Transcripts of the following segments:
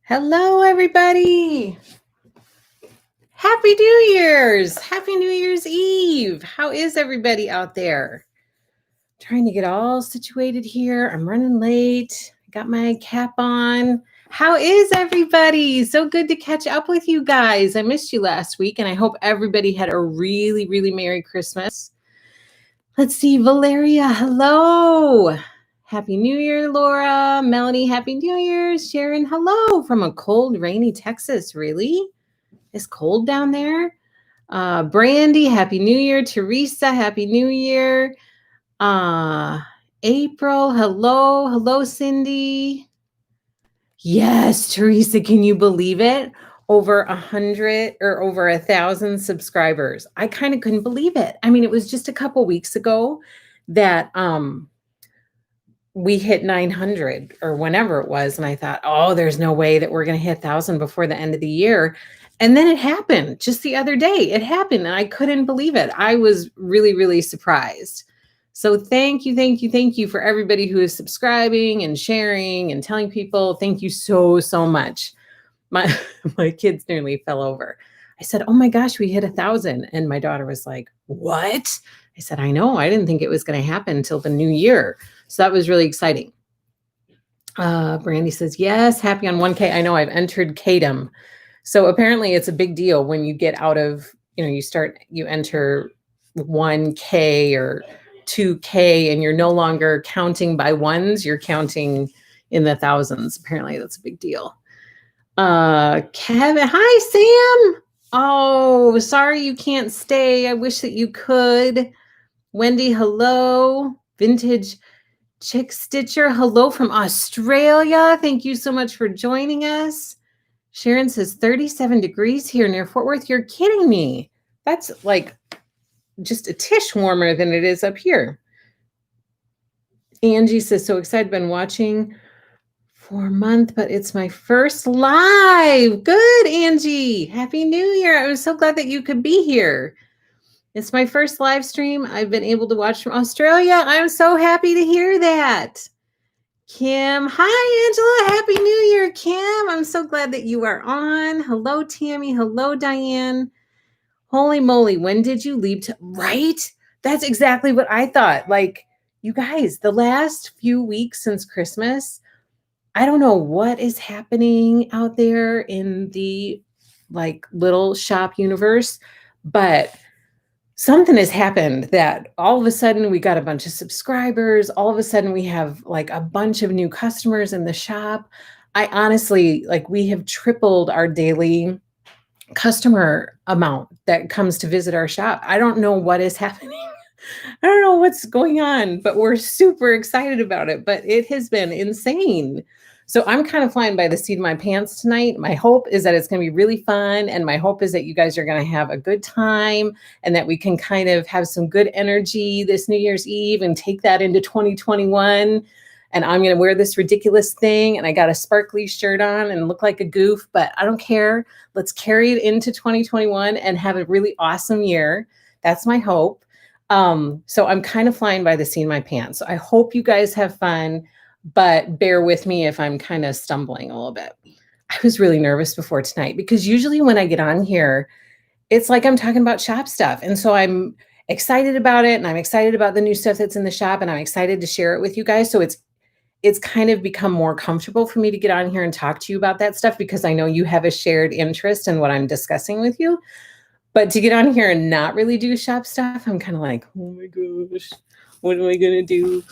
Hello, everybody. Happy New Year's. Happy New Year's Eve. How is everybody out there? Trying to get all situated here. I'm running late. Got my cap on. How is everybody? So good to catch up with you guys. I missed you last week, and I hope everybody had a really, really Merry Christmas. Let's see, Valeria, hello. Happy New Year, Laura. Melanie, Happy New Year. Sharon, hello from a cold, rainy Texas. Really? It's cold down there. Brandy, Happy New Year. Teresa, Happy New Year. April, hello. Hello, Cindy. Yes, Teresa, can you believe it? Over 100 or over 1,000 subscribers. I kind of couldn't believe it. I mean, it was just a couple weeks ago that we hit 900 or whenever it was. And I thought, oh, there's no way that we're going to hit 1,000 before the end of the year. And then it happened just the other day. It happened and I couldn't believe it. I was really, really surprised. So thank you for everybody who is subscribing and sharing and telling people. Thank you so, so much. My kids nearly fell over. I said, oh my gosh, we hit 1,000. And my daughter was like, what? I said, I know. I didn't think it was going to happen until the new year. So that was really exciting. Brandy says, yes, happy on 1K. I know I've entered KDM. So apparently it's a big deal when you get out of, you enter 1K or 2K and you're no longer counting by ones, you're counting in the thousands. Apparently that's a big deal. Kevin, hi, Sam. Oh, sorry you can't stay. I wish that you could. Wendy, hello. Vintage Chick Stitcher, hello from Australia. Thank you so much for joining us. Sharon says 37 degrees here near Fort Worth. You're kidding me. That's like just a tish warmer than it is up here. Angie says, so excited, been watching for a month, but it's my first live. Good, Angie. Happy New Year. I was so glad that you could be here. It's my first live stream I've been able to watch from Australia. I'm so happy to hear that. Kim, hi, Angela. Happy New Year, Kim. I'm so glad that you are on. Hello, Tammy. Hello, Diane. Holy moly, when did you leave? Right? That's exactly what I thought. Like, you guys, the last few weeks since Christmas, I don't know what is happening out there in the like little shop universe, but something has happened that all of a sudden we got a bunch of subscribers. All of a sudden we have like a bunch of new customers in the shop. I honestly, like, we have tripled our daily customer amount that comes to visit our shop. I don't know what is happening. I don't know what's going on, but we're super excited about it. But it has been insane. So I'm kind of flying by the seat of my pants tonight. My hope is that it's going to be really fun. And my hope is that you guys are going to have a good time and that we can kind of have some good energy this New Year's Eve and take that into 2021. And I'm going to wear this ridiculous thing. And I got a sparkly shirt on and look like a goof, but I don't care. Let's carry it into 2021 and have a really awesome year. That's my hope. So I'm kind of flying by the seat of my pants. So I hope you guys have fun, but bear with me if I'm kind of stumbling a little bit. I was really nervous before tonight because usually when I get on here, it's like I'm talking about shop stuff. And so I'm excited about it and I'm excited about the new stuff that's in the shop and I'm excited to share it with you guys. So it's kind of become more comfortable for me to get on here and talk to you about that stuff because I know you have a shared interest in what I'm discussing with you. But to get on here and not really do shop stuff, I'm kind of like, oh my gosh, what am I going to do?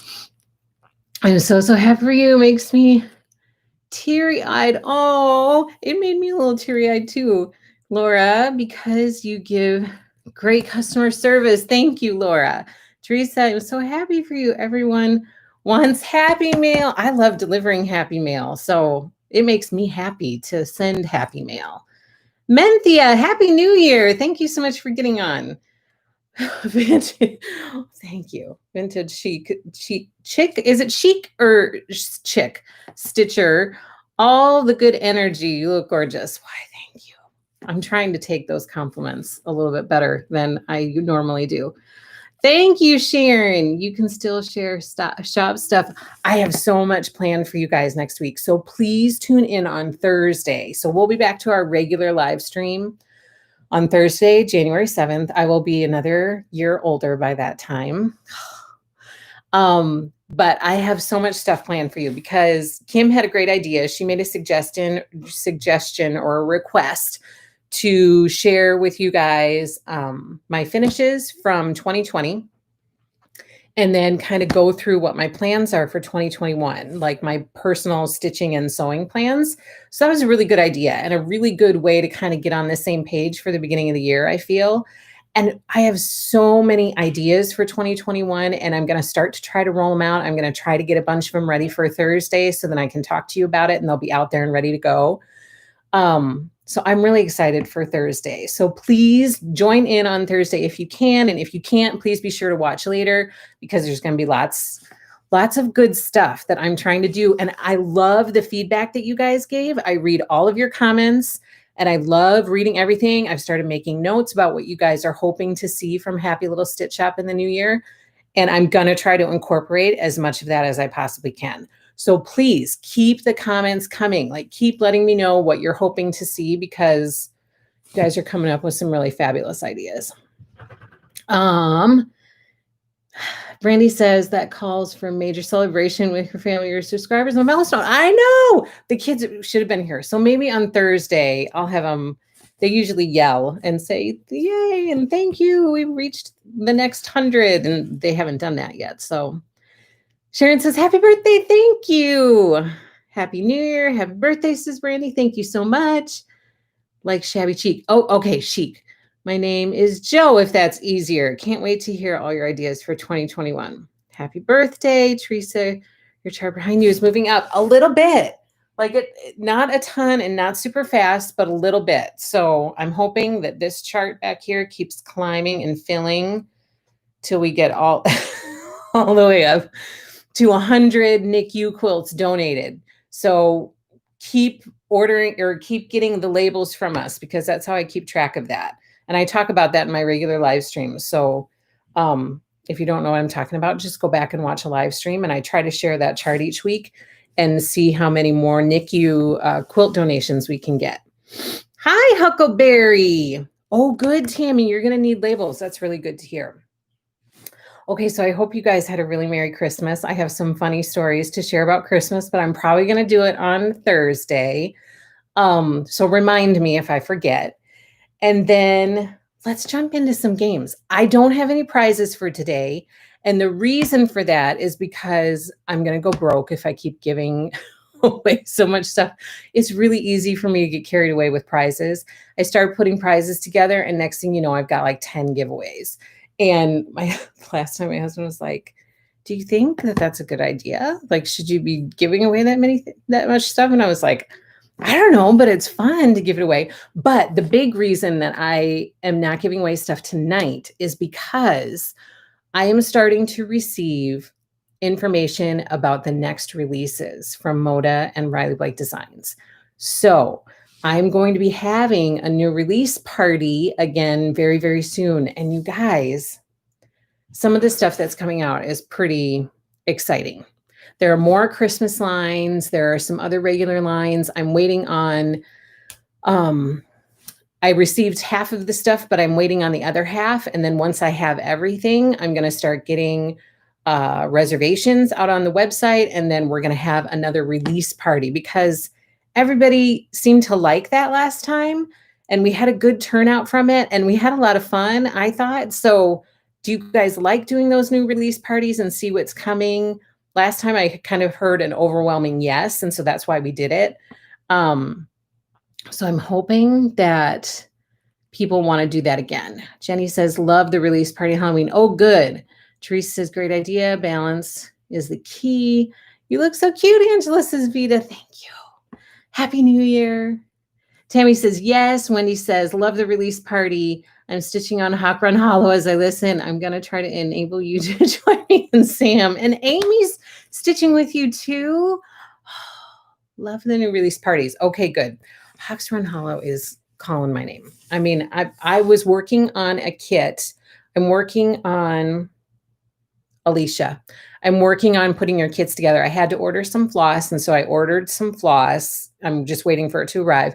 I'm so happy for you. It makes me teary-eyed. Oh, it made me a little teary-eyed too, Laura, because you give great customer service. Thank you, Laura. Teresa, I'm so happy for you. Everyone wants Happy Mail. I love delivering Happy Mail, so it makes me happy to send Happy Mail. Menthia, Happy New Year. Thank you so much for getting on. Thank you. Vintage chic. Is it chic or chick? Stitcher. All the good energy. You look gorgeous. Why, thank you. I'm trying to take those compliments a little bit better than I normally do. Thank you, Sharon. You can still share shop stuff. I have so much planned for you guys next week. So please tune in on Thursday. So we'll be back to our regular live stream on Thursday, January 7th. I will be another year older by that time. But I have so much stuff planned for you because Kim had a great idea. She made a suggestion or a request to share with you guys my finishes from 2020 and then kind of go through what my plans are for 2021, like my personal stitching and sewing plans. So that was a really good idea and a really good way to kind of get on the same page for the beginning of the year, I feel. And I have so many ideas for 2021, and I'm going to start to try to roll them out. I'm going to try to get a bunch of them ready for Thursday so then I can talk to you about it and they'll be out there and ready to go. So I'm really excited for Thursday. So please join in on Thursday if you can. And if you can't, please be sure to watch later because there's going to be lots of good stuff that I'm trying to do. And I love the feedback that you guys gave. I read all of your comments and I love reading everything. I've started making notes about what you guys are hoping to see from Happy Little Stitch Shop in the new year. And I'm going to try to incorporate as much of that as I possibly can. So please keep the comments coming. Like keep letting me know what you're hoping to see because you guys are coming up with some really fabulous ideas. Brandy says that calls for major celebration with your family or subscribers on milestone. I know the kids should have been here. So maybe on Thursday I'll have them. They usually yell and say, yay, and thank you. We've reached the next 100 and they haven't done that yet. So Sharon says, happy birthday. Thank you. Happy New Year. Happy birthday, says Brandy. Thank you so much. Like Shabby Chic. Oh, okay. Chic. My name is Joe, if that's easier. Can't wait to hear all your ideas for 2021. Happy birthday, Teresa. Your chart behind you is moving up a little bit. Like not a ton and not super fast, but a little bit. So I'm hoping that this chart back here keeps climbing and filling till we get all the way up to 100 NICU quilts donated. So keep ordering or keep getting the labels from us because that's how I keep track of that. And I talk about that in my regular live streams. So if you don't know what I'm talking about, just go back and watch a live stream. And I try to share that chart each week and see how many more NICU quilt donations we can get. Hi, Huckleberry. Oh, good, Tammy. You're going to need labels. That's really good to hear. Okay, so I hope you guys had a really Merry Christmas. I have some funny stories to share about Christmas, but I'm probably going to do it on Thursday. So remind me if I forget. And then let's jump into some games. I don't have any prizes for today. And the reason for that is because I'm going to go broke if I keep giving away so much stuff. It's really easy for me to get carried away with prizes. I started putting prizes together and next thing you know, I've got like 10 giveaways. And last time my husband was like, do you think that that's a good idea? Like, should you be giving away that much stuff? And I was like, I don't know, but it's fun to give it away. But the big reason that I am not giving away stuff tonight is because I am starting to receive information about the next releases from Moda and Riley Blake Designs. So I'm going to be having a new release party again very, very soon. And you guys, some of the stuff that's coming out is pretty exciting. There are more Christmas lines. There are some other regular lines. I'm waiting on, I received half of the stuff, but I'm waiting on the other half. And then once I have everything, I'm going to start getting reservations out on the website. And then we're going to have another release party because everybody seemed to like that last time. And we had a good turnout from it. And we had a lot of fun, I thought. So do you guys like doing those new release parties and see what's coming? Last time I kind of heard an overwhelming yes. And so that's why we did it. So I'm hoping that people want to do that again. Jenny says, love the release party Halloween. Oh, good. Teresa says, great idea. Balance is the key. You look so cute, Angela, says Vita. Thank you. Happy New Year. Tammy says, yes. Wendy says, love the release party. I'm stitching on Hawk Run Hollow as I listen. I'm going to try to enable you to join me and Sam. And Amy's stitching with you too. Love the new release parties. Okay, good. Hawks Run Hollow is calling my name. I mean, I was working on a kit I'm working on Alicia. I'm working on putting your kits together. I had to order some floss, and so I ordered some floss. I'm just waiting for it to arrive.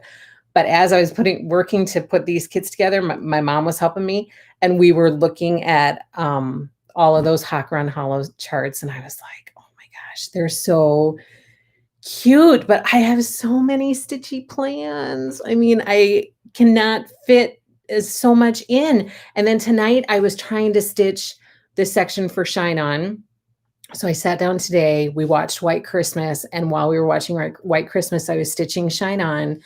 But as I was working to put these kits together, my mom was helping me, and we were looking at all of those Hawk Run Hollow charts, and I was like, oh my gosh, they're so cute. But I have so many stitchy plans. I mean, I cannot fit so much in. And then tonight I was trying to stitch this section for Shine On. So I sat down today, we watched White Christmas, and while we were watching White Christmas, I was stitching Shine On,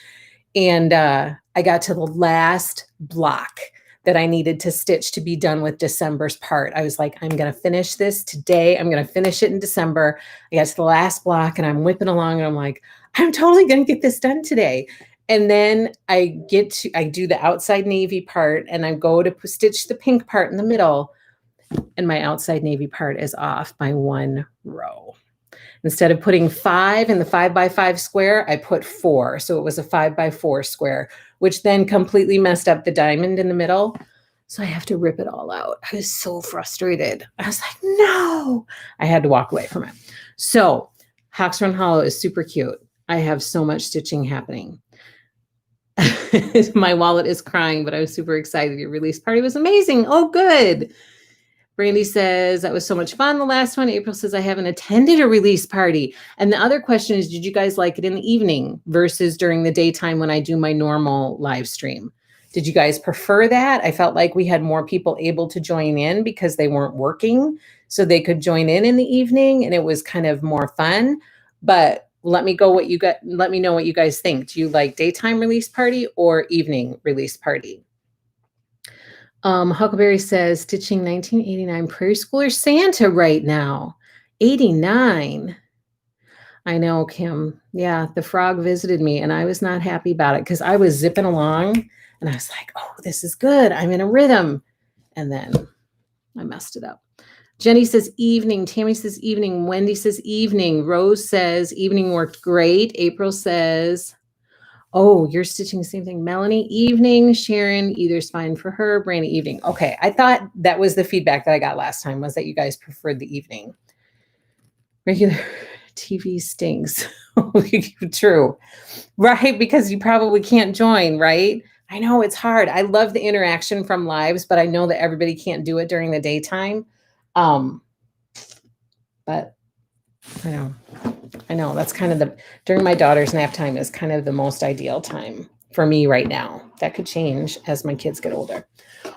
and I got to the last block that I needed to stitch to be done with December's part. I was like, I'm going to finish this today. I'm going to finish it in December. I got to the last block and I'm whipping along and I'm like, I'm totally going to get this done today. And then I do the outside navy part and I go to stitch the pink part in the middle, and my outside navy part is off by 1 row. Instead of putting 5 in the 5x5 square, I put 4. So it was a 5x4 square, which then completely messed up the diamond in the middle. So I have to rip it all out. I was so frustrated. I was like, no, I had to walk away from it. So Hawks Run Hollow is super cute. I have so much stitching happening. My wallet is crying, but I was super excited. Your release party was amazing. Oh, good. Brandy says, that was so much fun, the last one. April says, I haven't attended a release party. And the other question is, did you guys like it in the evening versus during the daytime when I do my normal live stream? Did you guys prefer that? I felt like we had more people able to join in because they weren't working, so they could join in the evening, and it was kind of more fun. But let me know what you guys think. Do you like daytime release party or evening release party? Huckleberry says, stitching 1989 Prairie Schooler Santa right now. 89. I know, Kim. Yeah, the frog visited me and I was not happy about it because I was zipping along and I was like, oh, this is good. I'm in a rhythm. And then I messed it up. Jenny says evening. Tammy says evening. Wendy says evening. Rose says evening worked great. April says, oh, you're stitching the same thing. Melanie, evening. Sharon, either's fine for her. Brandy, evening. Okay, I thought that was the feedback that I got last time, was that you guys preferred the evening. Regular TV stinks. True. Right, because you probably can't join, right? I know it's hard. I love the interaction from lives, but I know that everybody can't do it during the daytime. But I know that's kind of during my daughter's nap time is kind of the most ideal time for me right now. That could change as my kids get older.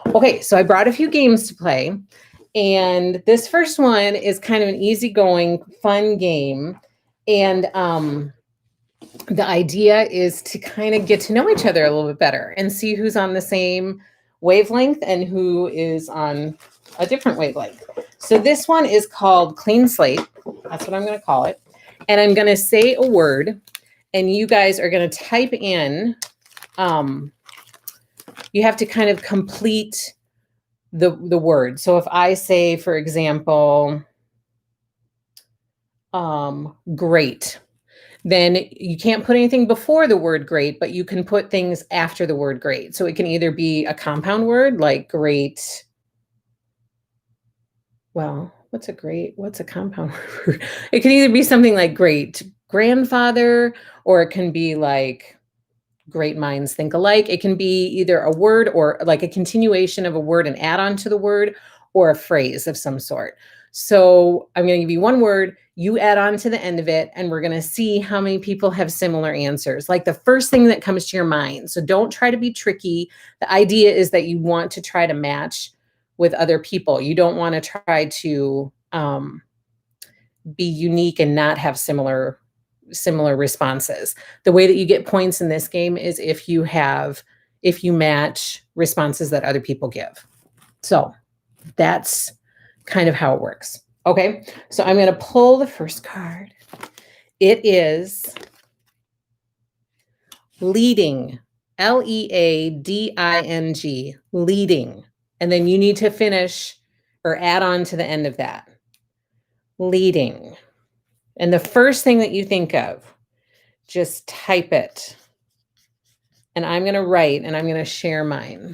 Okay, so I brought a few games to play, and this first one is kind of an easygoing, fun game. And the idea is to kind of get to know each other a little bit better and see who's on the same wavelength and who is on a different wavelength. So this one is called Clean Slate. That's what I'm going to call it. And I'm going to say a word, and you guys are going to type in, you have to kind of complete the word. So if I say, for example, great, then you can't put anything before the word great, but you can put things after the word great. So it can either be a compound word like great. Well, what's a compound word? It can either be something like great grandfather, or it can be like great minds think alike. It can be either a word or like a continuation of a word, an add-on to the word, or a phrase of some sort. So I'm going to give you one word, you add on to the end of it, and we're going to see how many people have similar answers. Like the first thing that comes to your mind. So don't try to be tricky. The idea is that you want to try to match with other people. You don't want to try to be unique and not have similar responses. The way that you get points in this game is if you match responses that other people give. So that's kind of how it works. Okay, so I'm going to pull the first card. It is leading, Leading, leading. And then you need to finish or add on to the end of that. Leading. And the first thing that you think of, just type it. And I'm going to write and I'm going to share mine.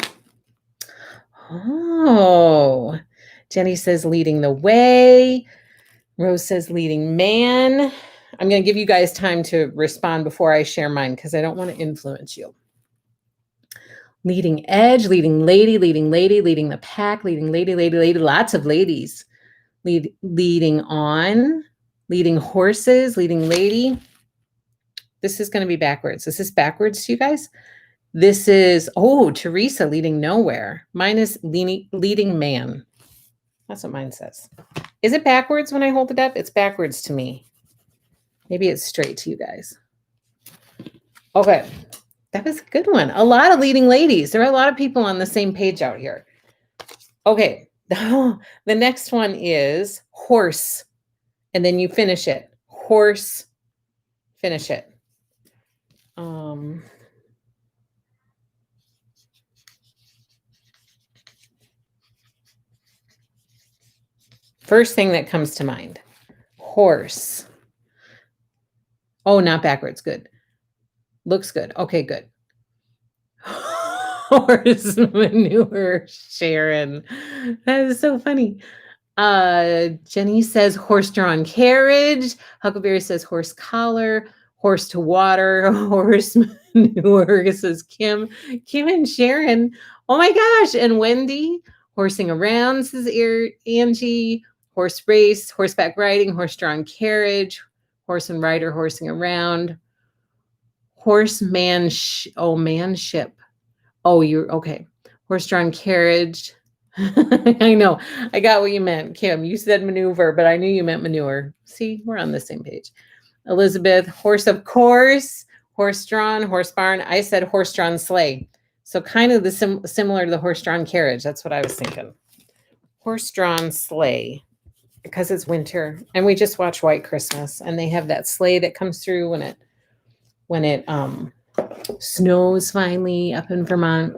Oh, Jenny says leading the way. Rose says leading man. I'm going to give you guys time to respond before I share mine because I don't want to influence you. Leading edge, leading lady, leading the pack, leading lady, lots of ladies. Leading on, leading horses, leading lady. This is going to be backwards. Is this backwards to you guys? This is, oh, Teresa leading nowhere. Mine is leading man. That's what mine says. Is it backwards when I hold it up? It's backwards to me. Maybe it's straight to you guys. Okay. That was a good one. A lot of leading ladies. There are a lot of people on the same page out here. Okay. The next one is horse. And then you finish it. Horse. Finish it. First thing that comes to mind. Horse. Oh, not backwards. Good. Looks good. Okay, good. Horse manure, Sharon. That is so funny. Jenny says horse-drawn carriage. Huckleberry says horse collar. Horse to water. Horse manure, says Kim. Kim and Sharon. Oh my gosh. And Wendy. Horsing around, says Angie. Horse race. Horseback riding. Horse-drawn carriage. Horse and rider horsing around. Horseman, manship. Oh, you're okay. Horse-drawn carriage. I know. I got what you meant, Kim. You said maneuver, but I knew you meant manure. See, we're on the same page. Elizabeth, horse, of course. Horse-drawn, horse barn. I said horse-drawn sleigh. So kind of the similar to the horse-drawn carriage. That's what I was thinking. Horse-drawn sleigh. Because it's winter. And we just watched White Christmas. And they have that sleigh that comes through when it snows finally up in Vermont.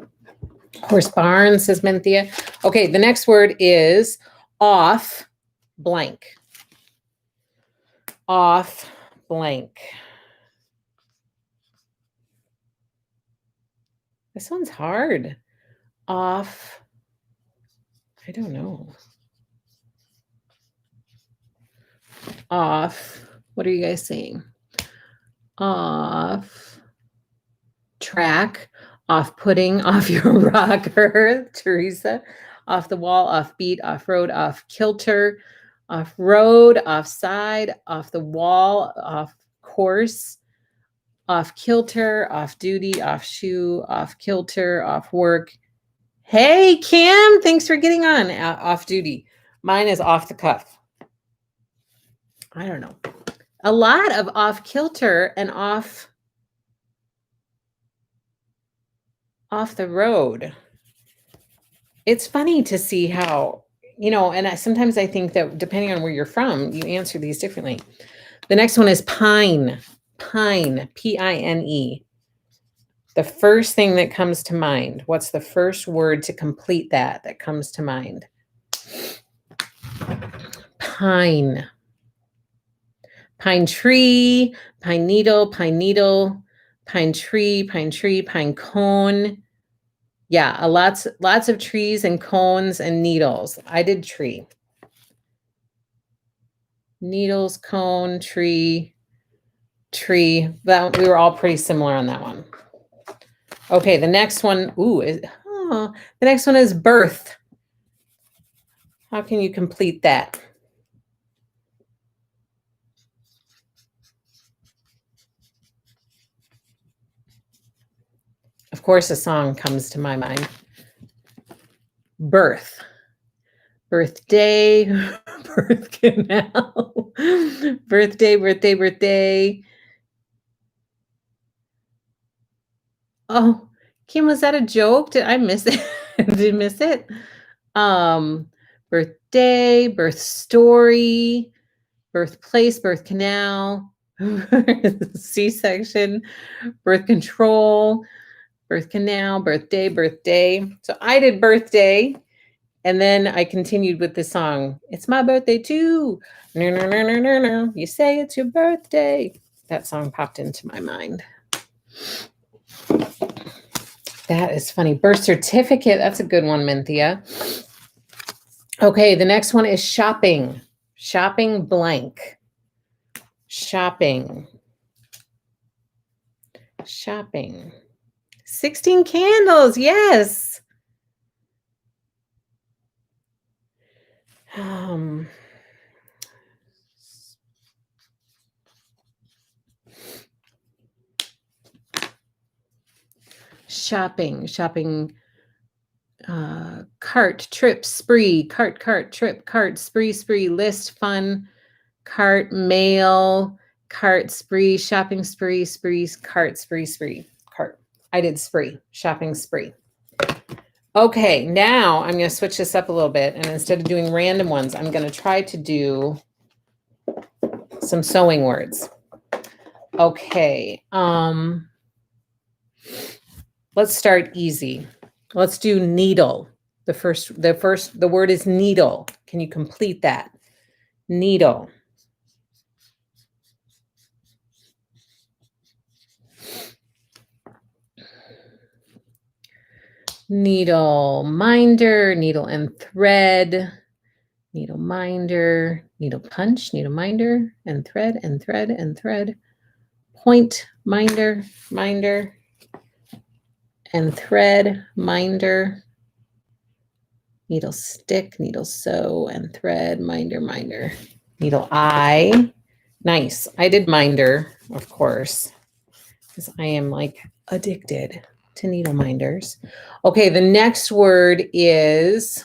Horse barn, says Menthea. Okay, the next word is off blank. Off blank. This one's hard. Off. I don't know. Off. What are you guys saying? Off track, off putting, off your rocker, Teresa, off the wall, off beat, off road, off kilter, off road, off side, off the wall, off course, off kilter, off duty, off shoe, off kilter, off work. Hey, Kim, thanks for getting on. Off duty. Mine is off the cuff. I don't know. A lot of off kilter and off the road. It's funny to see how, and sometimes I think that depending on where you're from, you answer these differently. The next one is pine. Pine, P-I-N-E. The first thing that comes to mind. What's the first word to complete that comes to mind? Pine. Pine tree, pine needle, pine tree, pine cone. Yeah, lots of trees and cones and needles. I did tree. Needles, cone, tree. That we were all pretty similar on that one. Okay, the next one. The next one is birth. How can you complete that? Of course, a song comes to my mind. Birth. Birthday, birth canal. Birthday. Oh, Kim, was that a joke? Did I miss it? Did you miss it? Birthday, birth story, birthplace, birth canal, C-section, birth control, birth canal, birthday. So I did birthday, and then I continued with the song. It's my birthday too. No. You say it's your birthday. That song popped into my mind. That is funny. Birth certificate. That's a good one, Minthia. Okay, the next one is shopping. Shopping blank. Shopping. Shopping. 16 candles. Yes. Shopping, cart, trip, spree, cart, trip, cart, spree, list, fun, cart, mail, cart, spree, shopping spree, cart, spree, cart. I did spree, shopping spree. Okay, now I'm going to switch this up a little bit, and instead of doing random ones, I'm going to try to do some sewing words. Okay, let's start easy. Let's do needle. The word is needle. Can you complete that? Needle. Needle minder, needle and thread, needle minder, needle punch, needle minder, and thread, and thread, and thread. Point minder, minder, and thread, minder, needle stick, needle sew, and thread, minder, minder. Needle eye. Nice. I did minder, of course, because I am like addicted to needle minders. Okay, the next word is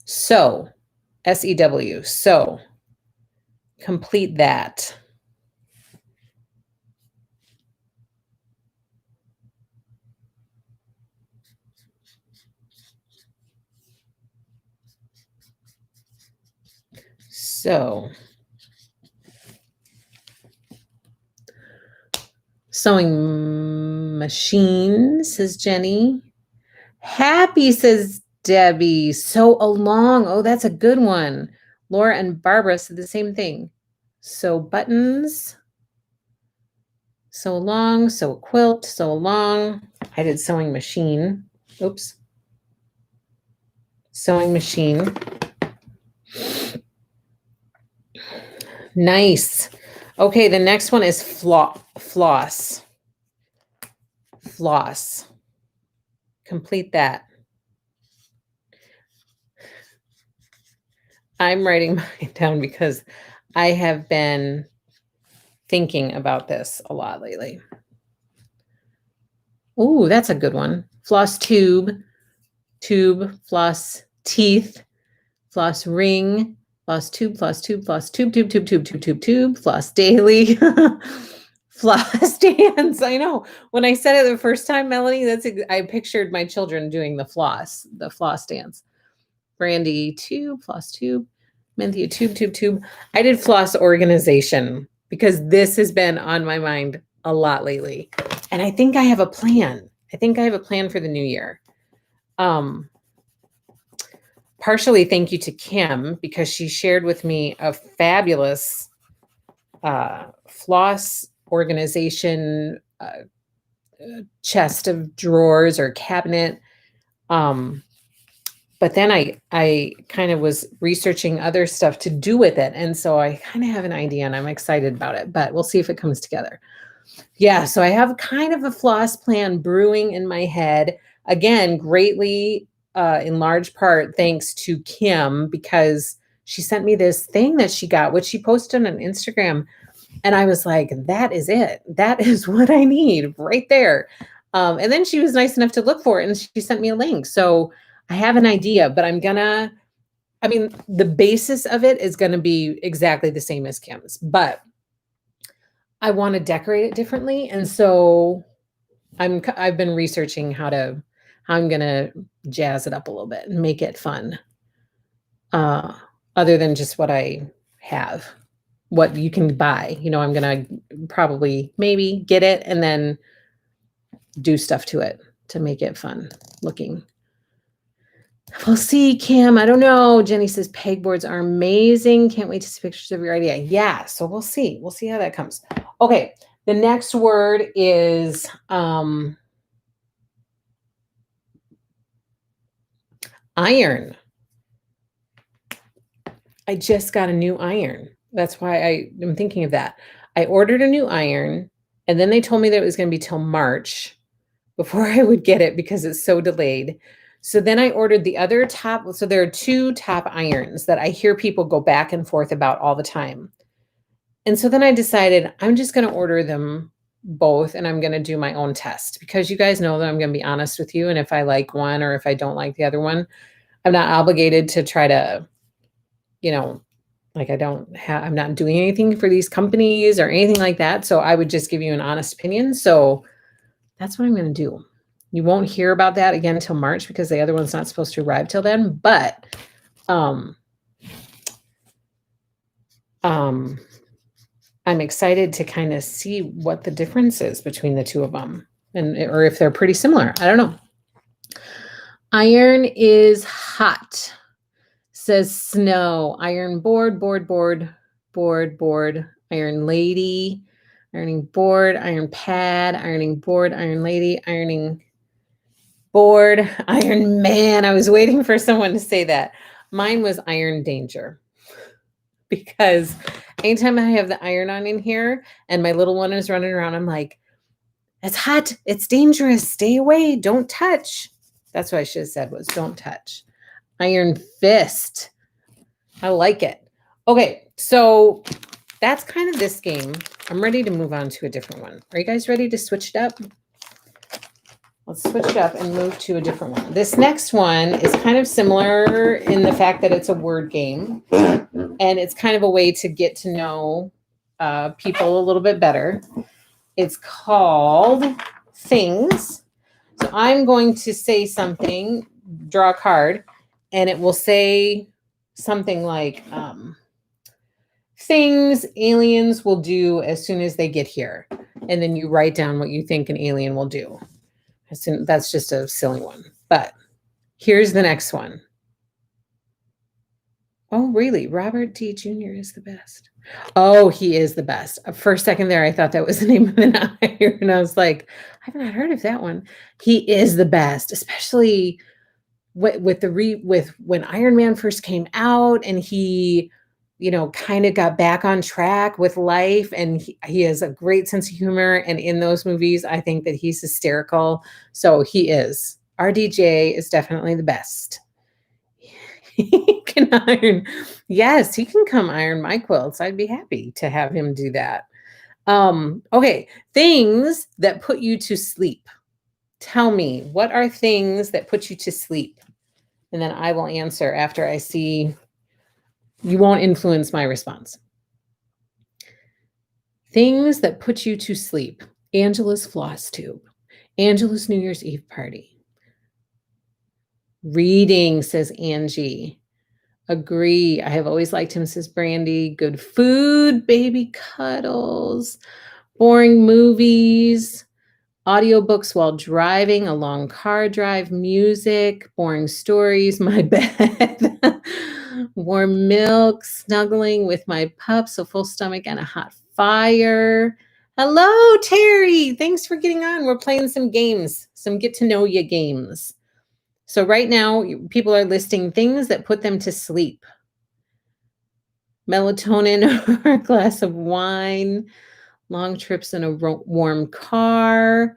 sew. S-E-W. Sew. Complete that. So, sewing machine, says Jenny. Happy, says Debbie. Sew along. Oh, that's a good one. Laura and Barbara said the same thing. Sew buttons. Sew along. Sew a quilt. Sew along. I did sewing machine. Oops. Sewing machine. Nice. Okay, the next one is floss. Floss. Complete that. I'm writing mine down because I have been thinking about this a lot lately. Ooh, that's a good one. Floss tube, floss teeth, floss ring, floss tube, tube, floss daily, floss dance. I know. When I said it the first time, Melanie, I pictured my children doing the floss dance. Brandy, tube, floss tube, Minthia, tube. I did floss organization because this has been on my mind a lot lately. And I think I have a plan. I think I have a plan for the new year. Partially thank you to Kim because she shared with me a fabulous floss organization chest of drawers or cabinet. But then I kind of was researching other stuff to do with it. And so I kind of have an idea and I'm excited about it, but we'll see if it comes together. Yeah, so I have kind of a floss plan brewing in my head. Again, greatly in large part thanks to Kim because she sent me this thing that she got, which she posted on Instagram. And I was like, that is it. That is what I need right there. And then she was nice enough to look for it and she sent me a link. So I have an idea, but the basis of it is going to be exactly the same as Kim's, but I want to decorate it differently. And so I've been researching how I'm going to jazz it up a little bit and make it fun. Other than just what I have, what you can buy, I'm going to probably maybe get it and then do stuff to it to make it fun looking. We'll see, Kim. I don't know. Jenny says pegboards are amazing. Can't wait to see pictures of your idea. Yeah, so we'll see. We'll see how that comes. Okay, the next word is iron. I just got a new iron. That's why I am thinking of that. I ordered a new iron, and then they told me that it was going to be till March before I would get it because it's so delayed. So then I ordered the other top. So there are two top irons that I hear people go back and forth about all the time. And so then I decided I'm just going to order them both and I'm going to do my own test because you guys know that I'm going to be honest with you. And if I like one or if I don't like the other one, I'm not obligated to try to, you know, like I'm not doing anything for these companies or anything like that. So I would just give you an honest opinion. So that's what I'm going to do. You won't hear about that again until March because the other one's not supposed to arrive till then. But I'm excited to kind of see what the difference is between the two of them or if they're pretty similar. I don't know. Iron is hot, says Snow. Iron board, iron lady, ironing board, iron pad, ironing board, iron lady, ironing board, iron man. I was waiting for someone to say that. Mine was iron danger because anytime I have the iron on in here and my little one is running around, I'm like, it's hot. It's dangerous. Stay away. Don't touch. That's what I should have said was don't touch. Iron fist. I like it. Okay, so that's kind of this game. I'm ready to move on to a different one. Are you guys ready to switch it up? Let's switch it up and move to a different one. This next one is kind of similar in the fact that it's a word game. And it's kind of a way to get to know people a little bit better. It's called Things. So I'm going to say something, draw a card, and it will say something like things aliens will do as soon as they get here. And then you write down what you think an alien will do. That's just a silly one. But here's the next one. Oh, really? Robert D. Jr. is the best. Oh, he is the best. For a second there, I thought that was the name of an iron. And I was like, I've not heard of that one. He is the best, especially with when Iron Man first came out and he, kind of got back on track with life. And he has a great sense of humor. And in those movies, I think that he's hysterical. So he is. RDJ is definitely the best. He can iron. Yes, he can come iron my quilts. I'd be happy to have him do that. Okay, things that put you to sleep. Tell me, what are things that put you to sleep? And then I will answer after I see. You won't influence my response. Things that put you to sleep. Angela's floss tube. Angela's New Year's Eve party. Reading, says Angie. Agree. I have always liked him, says Brandy. Good food, baby cuddles. Boring movies. Audiobooks while driving, a long car drive, music, boring stories, my bed. Warm milk, snuggling with my pups, a full stomach, and a hot fire. Hello, Terry. Thanks for getting on. We're playing some games, some get to know you games. So right now, people are listing things that put them to sleep. Melatonin or a glass of wine, long trips in a warm car.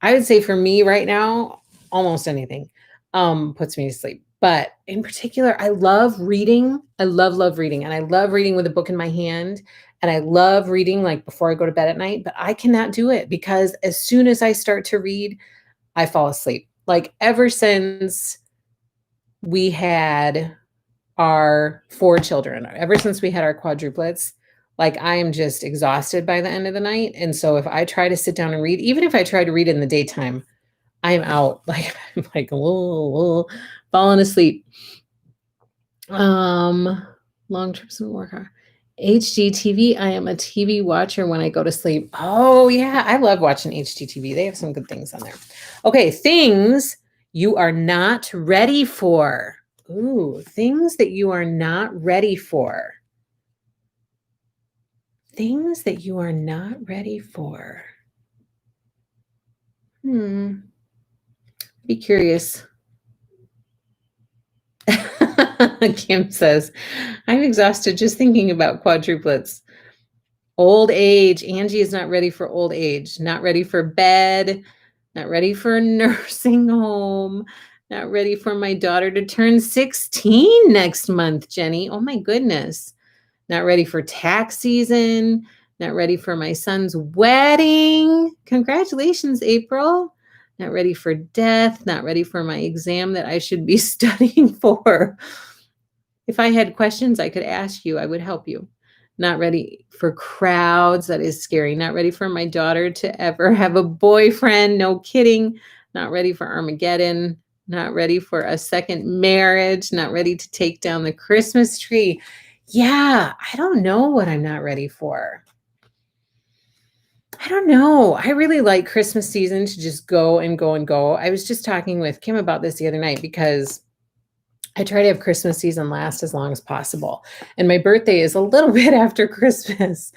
I would say for me right now, almost anything puts me to sleep. But in particular, I love reading. I love reading. And I love reading with a book in my hand. And I love reading like before I go to bed at night. But I cannot do it because as soon as I start to read, I fall asleep. Like ever since we had our 4 children, ever since we had our quadruplets, like I am just exhausted by the end of the night. And so if I try to sit down and read, even if I try to read in the daytime, I'm out. Like I'm like falling asleep. Long trips in the car. HGTV. I am a TV watcher when I go to sleep. Oh yeah, I love watching HGTV. They have some good things on there. Okay, things you are not ready for. Ooh, things that you are not ready for. Things that you are not ready for. Be curious. Kim says, I'm exhausted just thinking about quadruplets. Old age. Angie is not ready for old age, not ready for bed, not ready for a nursing home, not ready for my daughter to turn 16 next month, Jenny. Oh my goodness. Not ready for tax season, not ready for my son's wedding. Congratulations, April. Not ready for death, not ready for my exam that I should be studying for. If I had questions I could ask you, I would help you. Not ready for crowds. That is scary. Not ready for my daughter to ever have a boyfriend. No kidding. Not ready for Armageddon. Not ready for a second marriage. Not ready to take down the Christmas tree. Yeah, I don't know what I'm not ready for. I don't know. I really like Christmas season to just go and go and go. I was just talking with Kim about this the other night because I try to have Christmas season last as long as possible. And my birthday is a little bit after Christmas.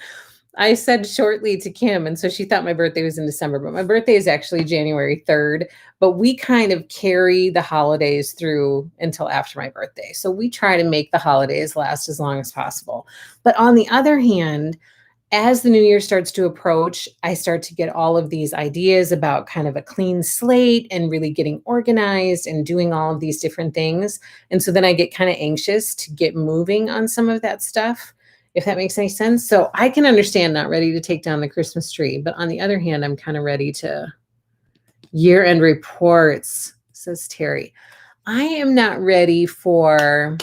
I said shortly to Kim, and so she thought my birthday was in December, but my birthday is actually January 3rd. But we kind of carry the holidays through until after my birthday. So we try to make the holidays last as long as possible. But on the other hand, as the new year starts to approach, I start to get all of these ideas about kind of a clean slate and really getting organized and doing all of these different things. And so then I get kind of anxious to get moving on some of that stuff, if that makes any sense. So I can understand not ready to take down the Christmas tree, but on the other hand, I'm kind of ready to year-end reports, says Terry. I am not ready for,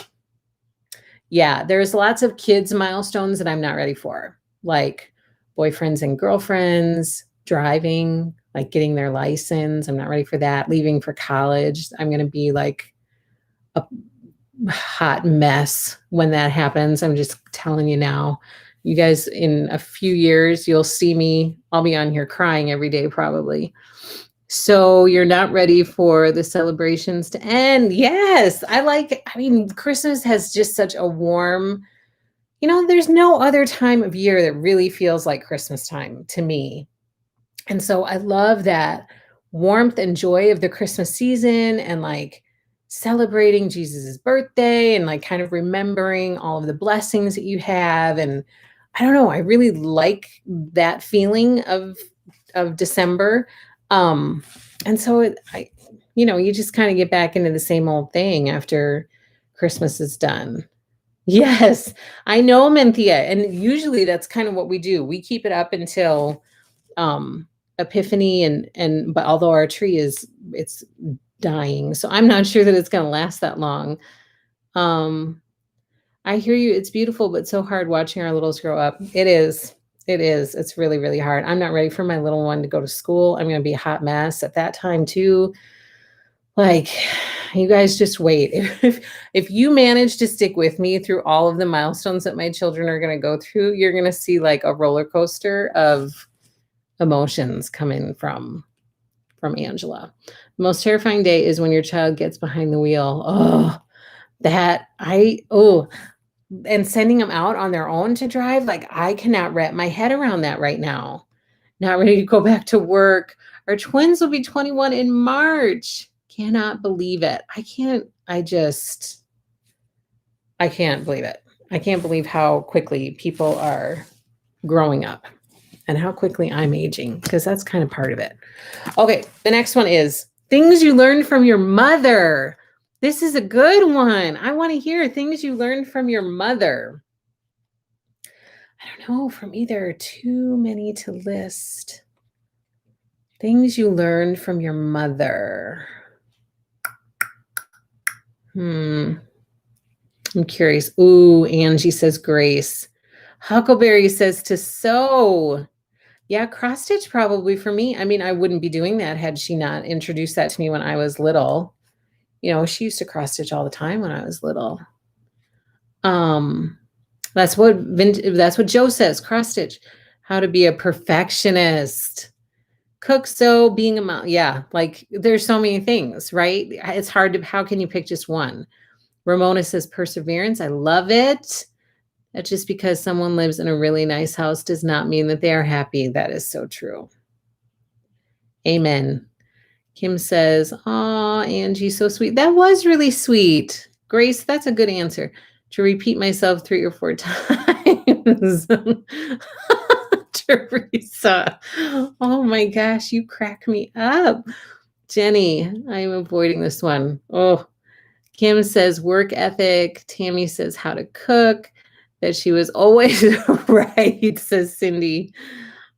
yeah, there's lots of kids milestones that I'm not ready for, like boyfriends and girlfriends, driving, like getting their license. I'm not ready for that. Leaving for college. I'm going to be like a hot mess when that happens. I'm just telling you now. You guys, in a few years, you'll see me. I'll be on here crying every day, probably. So you're not ready for the celebrations to end. Yes, I mean, Christmas has just such a warm, there's no other time of year that really feels like Christmas time to me. And so I love that warmth and joy of the Christmas season and like celebrating Jesus's birthday and like kind of remembering all of the blessings that you have. And I don't know, I really like that feeling of December. And so you just kind of get back into the same old thing after Christmas is done. Yes, I know, Menthea, and usually that's kind of what we do. We keep it up until Epiphany and but although our tree it's dying, so I'm not sure that it's going to last that long. I hear you. It's beautiful, but so hard watching our littles grow up. It is. It is. It's really, really hard. I'm not ready for my little one to go to school. I'm going to be a hot mess at that time too. Like, you guys just wait. If you manage to stick with me through all of the milestones that my children are going to go through, you're going to see like a roller coaster of emotions coming from Angela. The most terrifying day is when your child gets behind the wheel. And sending them out on their own to drive. Like, I cannot wrap my head around that right now. Not ready to go back to work. Our twins will be 21 in March. Cannot believe it. I can't believe it. I can't believe how quickly people are growing up and how quickly I'm aging, because that's kind of part of it. Okay, the next one is things you learned from your mother. This is a good one. I want to hear things you learned from your mother. I don't know, from either too many to list. Things you learned from your mother. I'm curious. Ooh, Angie says grace. Huckleberry says to sew. Yeah, cross stitch probably for me. I mean, I wouldn't be doing that had she not introduced that to me when I was little. She used to cross stitch all the time when I was little. That's what Joe says, cross stitch. How to be a perfectionist. Cook, sew, being a mom. Yeah, like there's so many things, right? It's hard to, how can you pick just one? Ramona says perseverance. I love it. That just because someone lives in a really nice house does not mean that they are happy. That is so true. Amen. Kim says, "Aw, Angie, so sweet." That was really sweet. Grace, that's a good answer. To repeat myself 3 or 4 times. Teresa. Oh my gosh, you crack me up. Jenny, I'm avoiding this one. Oh, Kim says work ethic. Tammy says how to cook. That she was always right, says Cindy.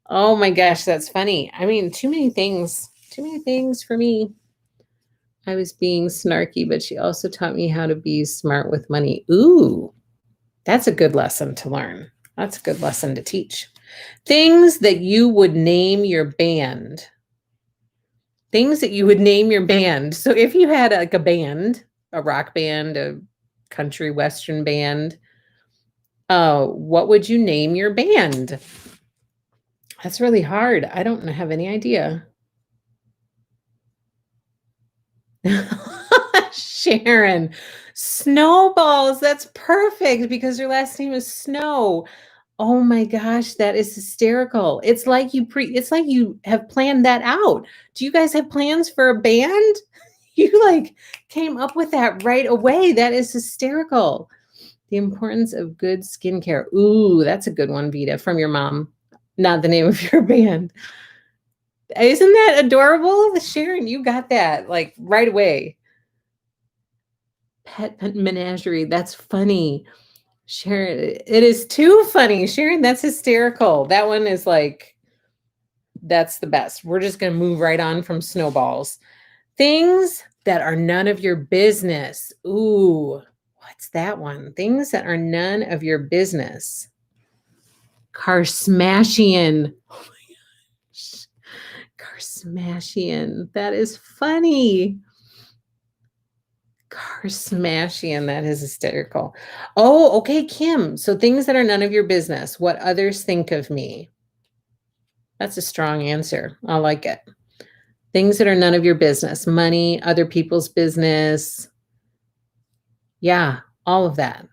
Oh my gosh, that's funny. I mean, too many things. Too many things for me. I was being snarky, but she also taught me how to be smart with money. Ooh, that's a good lesson to learn. That's a good lesson to teach. Things that you would name your band. Things that you would name your band. So if you had like a band, a rock band, a country western band, what would you name your band? That's really hard. I don't have any idea. Sharon, snowballs. That's perfect because your last name is Snow. Oh my gosh, that is hysterical. It's like it's like you have planned that out. Do you guys have plans for a band? You like came up with that right away. That is hysterical. The importance of good skincare. Ooh, that's a good one, Vita, from your mom. Not the name of your band. Isn't that adorable? Sharon, you got that like right away. Pet menagerie. That's funny. Sharon, it is too funny. Sharon, that's hysterical. That one is like, that's the best. We're just going to move right on from snowballs. Things that are none of your business. Ooh, what's that one? Things that are none of your business. Karsmashian. Oh my gosh. Karsmashian. That is funny. Karsmashian. That is hysterical. Oh, okay, Kim. So things that are none of your business. What others think of me. That's a strong answer. I like it. Things that are none of your business. Money, other people's business. Yeah, all of that.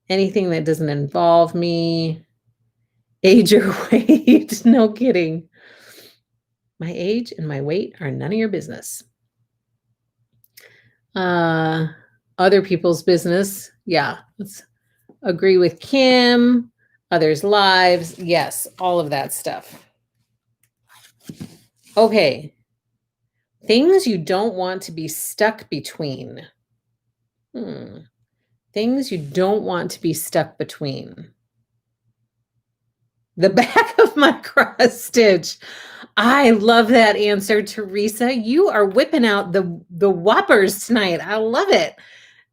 Anything that doesn't involve me. Age or weight. No kidding. My age and my weight are none of your business. Other people's business. Yeah, let's agree with Kim. Others' lives. Yes, all of that stuff. Okay. Things you don't want to be stuck between. Things you don't want to be stuck between. The back of my cross stitch. I love that answer, Teresa. You are whipping out the whoppers tonight. I love it.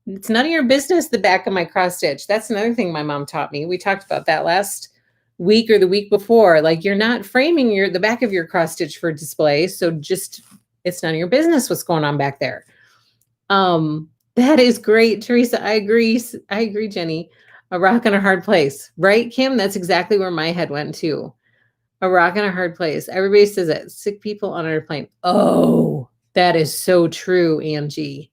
It's none of your business, the back of my cross stitch. That's another thing my mom taught me. We talked about that last week or the week before. Like you're not framing the back of your cross stitch for display. So just, it's none of your business what's going on back there. That is great, Teresa. I agree. I agree, Jenny. A rock and a hard place, right, Kim? That's exactly where my head went too. A rock and a hard place. Everybody says it. Sick people on an airplane. Oh, that is so true, Angie.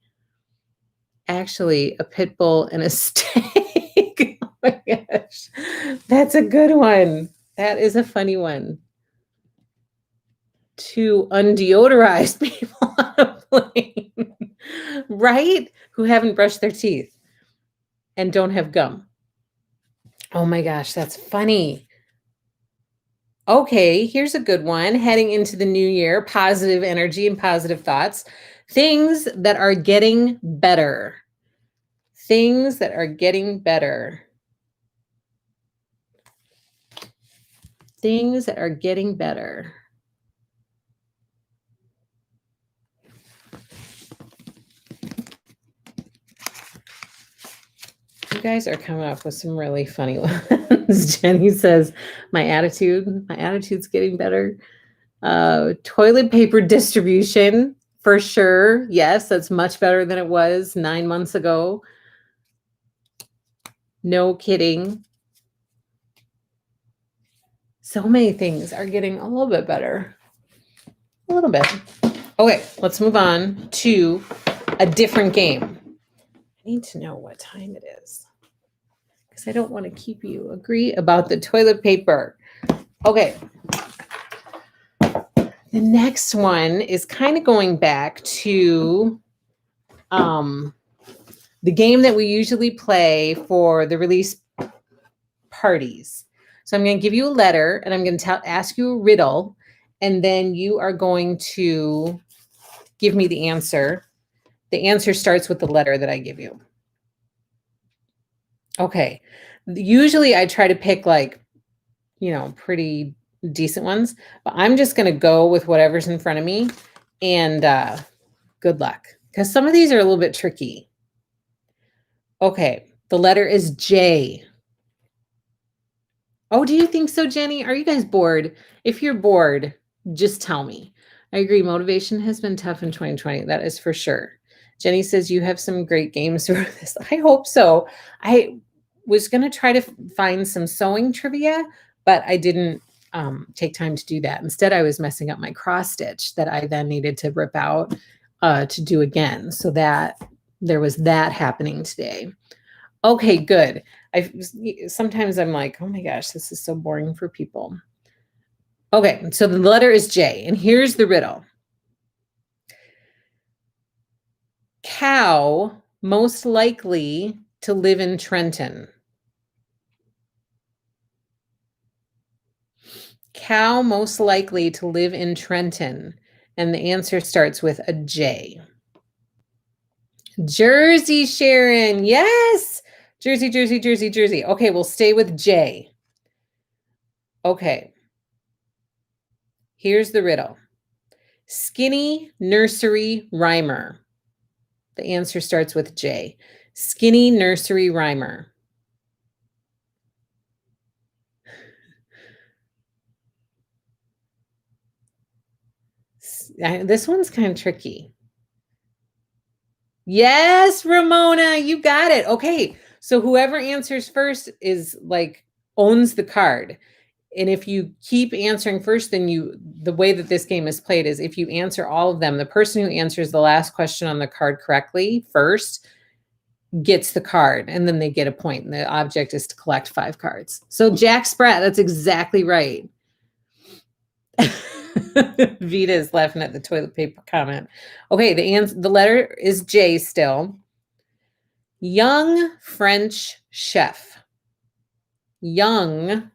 Actually, a pit bull and a steak. Oh my gosh. That's a good one. That is a funny one. To undeodorize people on a plane, right? Who haven't brushed their teeth and don't have gum. Oh my gosh, that's funny. Okay, here's a good one. Heading into the new year, positive energy and positive thoughts. Things that are getting better. Things that are getting better. Things that are getting better. You guys are coming up with some really funny ones. Jenny says, my attitude's getting better. Toilet paper distribution, for sure. Yes, that's much better than it was 9 months ago. No kidding. So many things are getting a little bit better. a little bit. Okay, let's move on to a different game. I need to know what time it is because I don't want to keep you agree about the toilet paper. Okay. The next one is kind of going back to the game that we usually play for the release parties. So I'm going to give you a letter and I'm going to ask you a riddle, and then you are going to give me the answer. The answer starts with the letter that I give you. Okay. Usually I try to pick pretty decent ones, but I'm just going to go with whatever's in front of me, and good luck, because some of these are a little bit tricky. Okay. The letter is J. Oh, do you think so, Jenny? Are you guys bored? If you're bored, just tell me. I agree. Motivation has been tough in 2020. That is for sure. Jenny says you have some great games for this. I hope so. I was going to try to find some sewing trivia, but I didn't take time to do that. Instead, I was messing up my cross stitch that I then needed to rip out to do again. So that there was that happening today. Okay, good. Sometimes I'm like, oh my gosh, this is so boring for people. Okay, so the letter is J, and here's the riddle. Cow most likely to live in Trenton. Cow most likely to live in Trenton, and the answer starts with a J. Jersey, Sharon. Yes. Jersey, Jersey, Jersey, Jersey. Okay, we'll stay with J. Okay. Here's the riddle. Skinny nursery rhymer. The answer starts with J. Skinny nursery rhymer. This one's kind of tricky. Yes, Ramona, you got it. Okay, so whoever answers first is owns the card. And if you keep answering first, then the way that this game is played is if you answer all of them, the person who answers the last question on the card correctly first gets the card, and then they get a point. And the object is to collect 5 cards. So Jack Spratt, that's exactly right. Vita is laughing at the toilet paper comment. Okay, the letter is J still. Young French chef. Young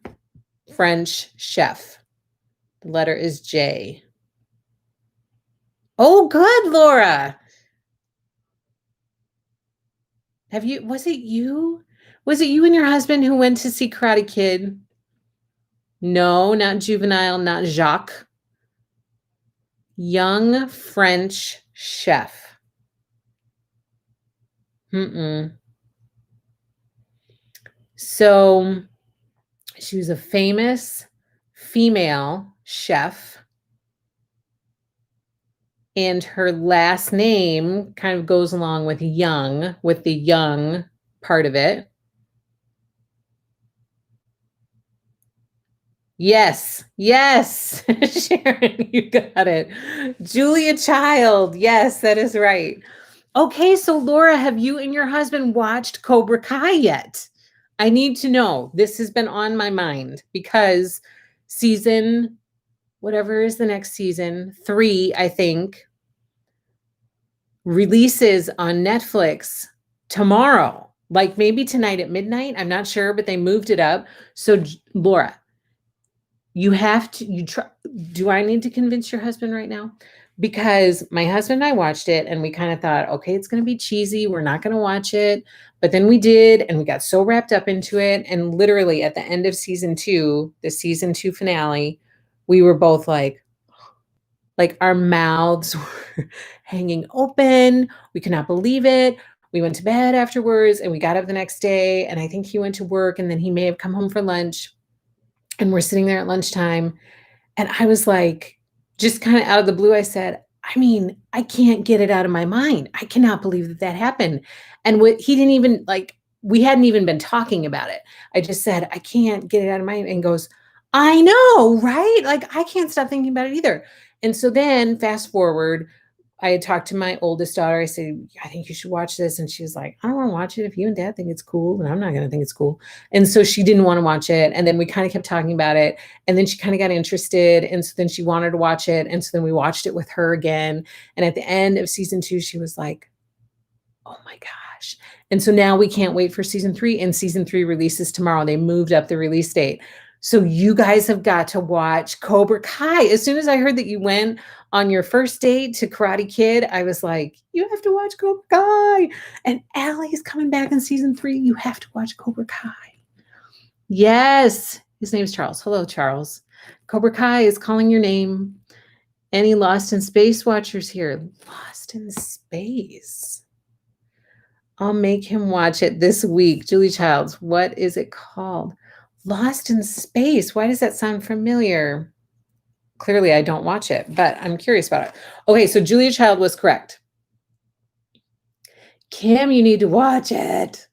French chef. The letter is J. Oh, good, Laura. Was it you and your husband who went to see Karate Kid? No, not Juvenile, not Jacques. Young French chef. So she was a famous female chef, and her last name kind of goes along with young, with the young part of it. Yes, Sharon, you got it. Julia Child. Yes, that is right. Okay, so Laura, have you and your husband watched Cobra Kai yet? I need to know. This has been on my mind because season, whatever is the next season, 3, I think, releases on Netflix tomorrow, like maybe tonight at midnight. I'm not sure, but they moved it up. So Laura, you have to, do I need to convince your husband right now? Because my husband and I watched it and we kind of thought, okay, it's going to be cheesy. We're not going to watch it. But then we did, and we got so wrapped up into it. And literally at the end of season 2, the season 2 finale, we were both like our mouths were hanging open. We could not believe it. We went to bed afterwards and we got up the next day, and I think he went to work, and then he may have come home for lunch, and we're sitting there at lunchtime. And I was like, just kind of out of the blue, I said, I can't get it out of my mind. I cannot believe that happened. And he didn't even we hadn't even been talking about it. I just said, I can't get it out of my mind. And goes, I know, right? I can't stop thinking about it either. And so then fast forward, I had talked to my oldest daughter. I said, I think you should watch this. And she was like, I don't want to watch it if you and dad think it's cool, and I'm not going to think it's cool. And so she didn't want to watch it. And then we kind of kept talking about it. And then she kind of got interested. And so then she wanted to watch it. And so then we watched it with her again. And at the end of season 2, she was like, oh my gosh. And so now we can't wait for season 3. And season 3 releases tomorrow. They moved up the release date. So you guys have got to watch Cobra Kai. As soon as I heard that you went on your first date to Karate Kid, I was like, you have to watch Cobra Kai. And Allie is coming back in season 3. You have to watch Cobra Kai. Yes. His name's Charles. Hello, Charles. Cobra Kai is calling your name. Any Lost in Space watchers here? Lost in Space. I'll make him watch it this week. Julie Childs, what is it called? Lost in Space. Why does that sound familiar? Clearly, I don't watch it, but I'm curious about it. Okay, so Julia Child was correct. Kim, you need to watch it.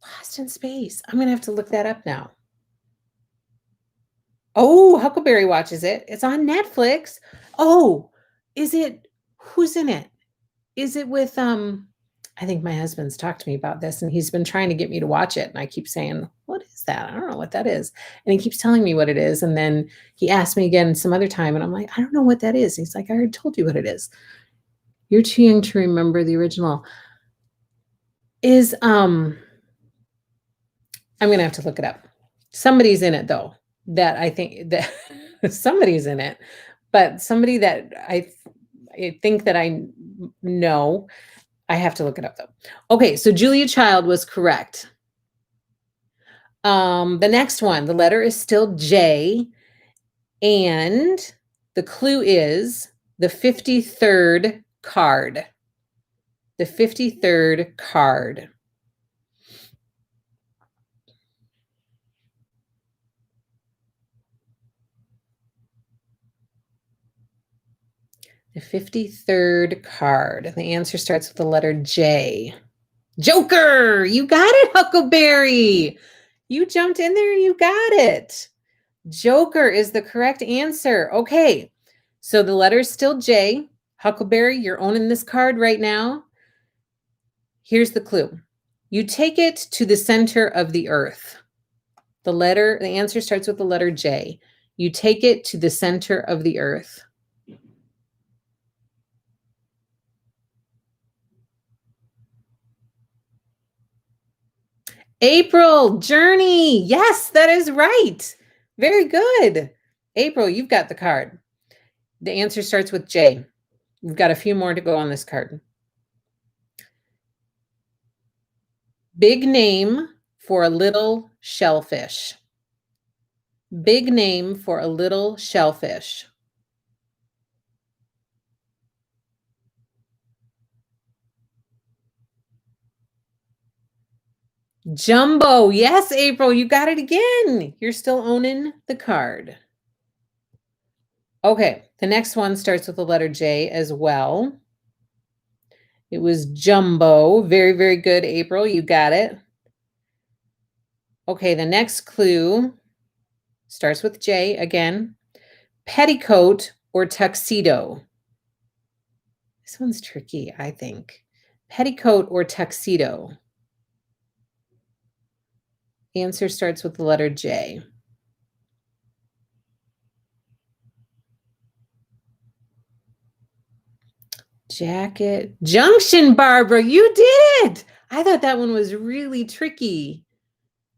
Lost in Space. I'm going to have to look that up now. Oh, Huckleberry watches it. It's on Netflix. Oh, is it? Who's in it? Is it with I think my husband's talked to me about this, and he's been trying to get me to watch it. And I keep saying, what is that? I don't know what that is. And he keeps telling me what it is. And then he asked me again some other time, and I'm like, I don't know what that is. He's like, I already told you what it is. You're too young to remember the original. Is I'm going to have to look it up. Somebody's in it, though, that I think that somebody's in it, but somebody that I think that I know. I have to look it up, though. Okay, so Julia Child was correct. The next one, the letter is still J, and the clue is the 53rd card. The 53rd card. The 53rd card. The answer starts with the letter J. Joker! You got it, Huckleberry! You jumped in there and you got it. Joker is the correct answer. Okay, so the letter is still J. Huckleberry, you're owning this card right now. Here's the clue. You take it to the center of the earth. The answer starts with the letter J. You take it to the center of the earth. April, Journey. Yes, that is right. Very good. April, you've got the card. The answer starts with J. We've got a few more to go on this card. Big name for a little shellfish. Big name for a little shellfish. Jumbo. Yes, April, you got it again. You're still owning the card. Okay, the next one starts with the letter J as well. It was Jumbo. Very, very good, April. You got it. Okay, the next clue starts with J again. Petticoat or tuxedo. This one's tricky, I think. Petticoat or tuxedo. Answer starts with the letter J. Jacket. Junction, Barbara. You did it. I thought that one was really tricky.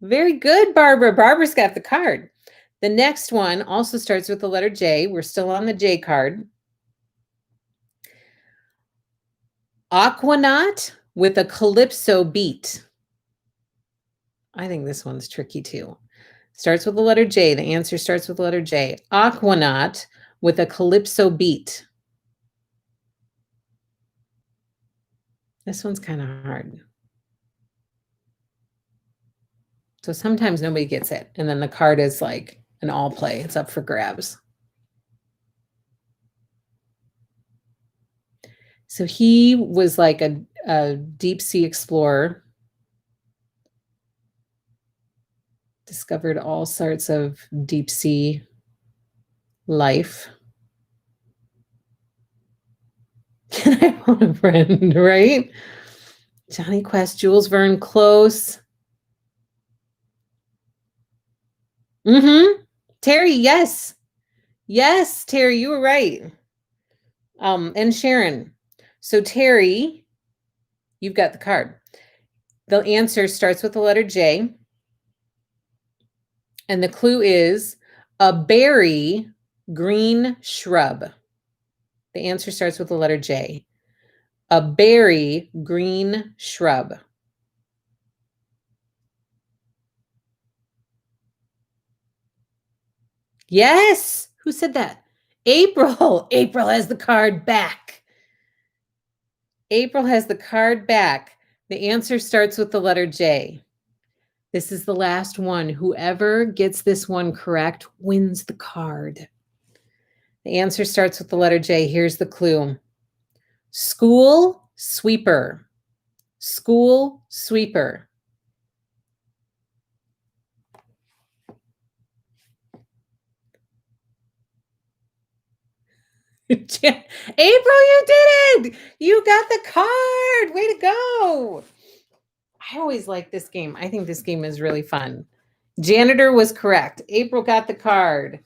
Very good, Barbara. Barbara's got the card. The next one also starts with the letter J. We're still on the J card. Aquanaut with a calypso beat. I think this one's tricky too. Starts with the letter J. The answer starts with the letter J. Aquanaut with a calypso beat. This one's kind of hard. So sometimes nobody gets it. And then the card is like an all play. It's up for grabs. So he was like a deep sea explorer. Discovered all sorts of deep sea life. Can I phone a friend, right? Johnny Quest, Jules Verne, close. Mm-hmm. Terry, yes. Yes, Terry, you were right. And Sharon. So Terry, you've got the card. The answer starts with the letter J. And the clue is a berry green shrub. The answer starts with the letter J. A berry green shrub. Yes. Who said that? April. April has the card back. April has the card back. The answer starts with the letter J. This is the last one. Whoever gets this one correct wins the card. The answer starts with the letter J. Here's the clue. School sweeper. School sweeper. April, you did it! You got the card! Way to go! I always like this game. I think this game is really fun. Janitor was correct. April got the card.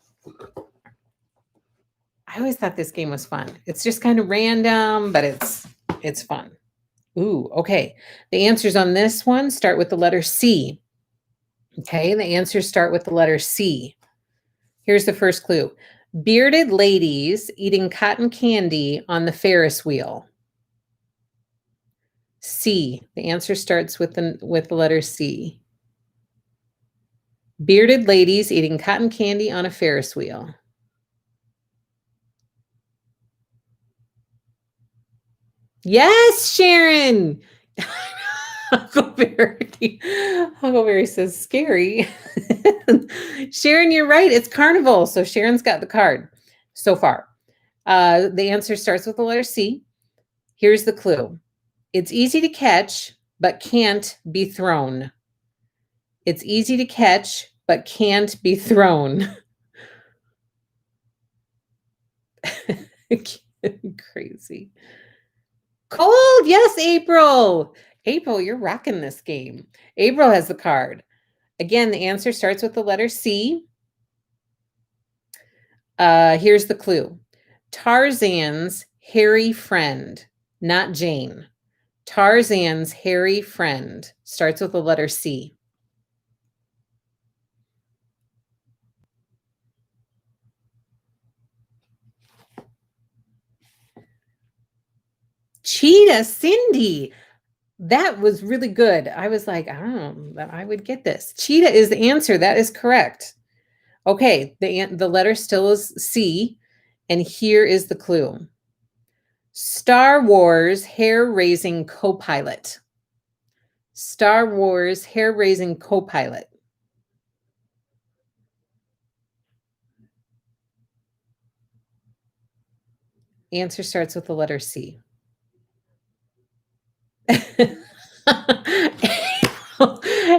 I always thought this game was fun. It's just kind of random, but it's fun. Ooh, okay. The answers on this one start with the letter C. Okay, the answers start with the letter C. Here's the first clue. Bearded ladies eating cotton candy on the Ferris wheel. C. The answer starts with the letter C. Bearded ladies eating cotton candy on a Ferris wheel. Yes, Sharon. Huckleberry says scary. Sharon, you're right. It's carnival. So Sharon's got the card so far. The answer starts with the letter C. Here's the clue. It's easy to catch, but can't be thrown. It's easy to catch, but can't be thrown. Crazy. Cold. Yes, April. April, you're rocking this game. April has the card. Again, the answer starts with the letter C. Here's the clue. Tarzan's hairy friend, not Jane. Tarzan's hairy friend starts with the letter C. Cheetah, Cindy. That was really good. I was like, I don't know, I would get this. Cheetah is the answer. That is correct. Okay, the letter still is C, and here is the clue. Star Wars hair-raising co-pilot. Star Wars hair-raising co-pilot. Answer starts with the letter C.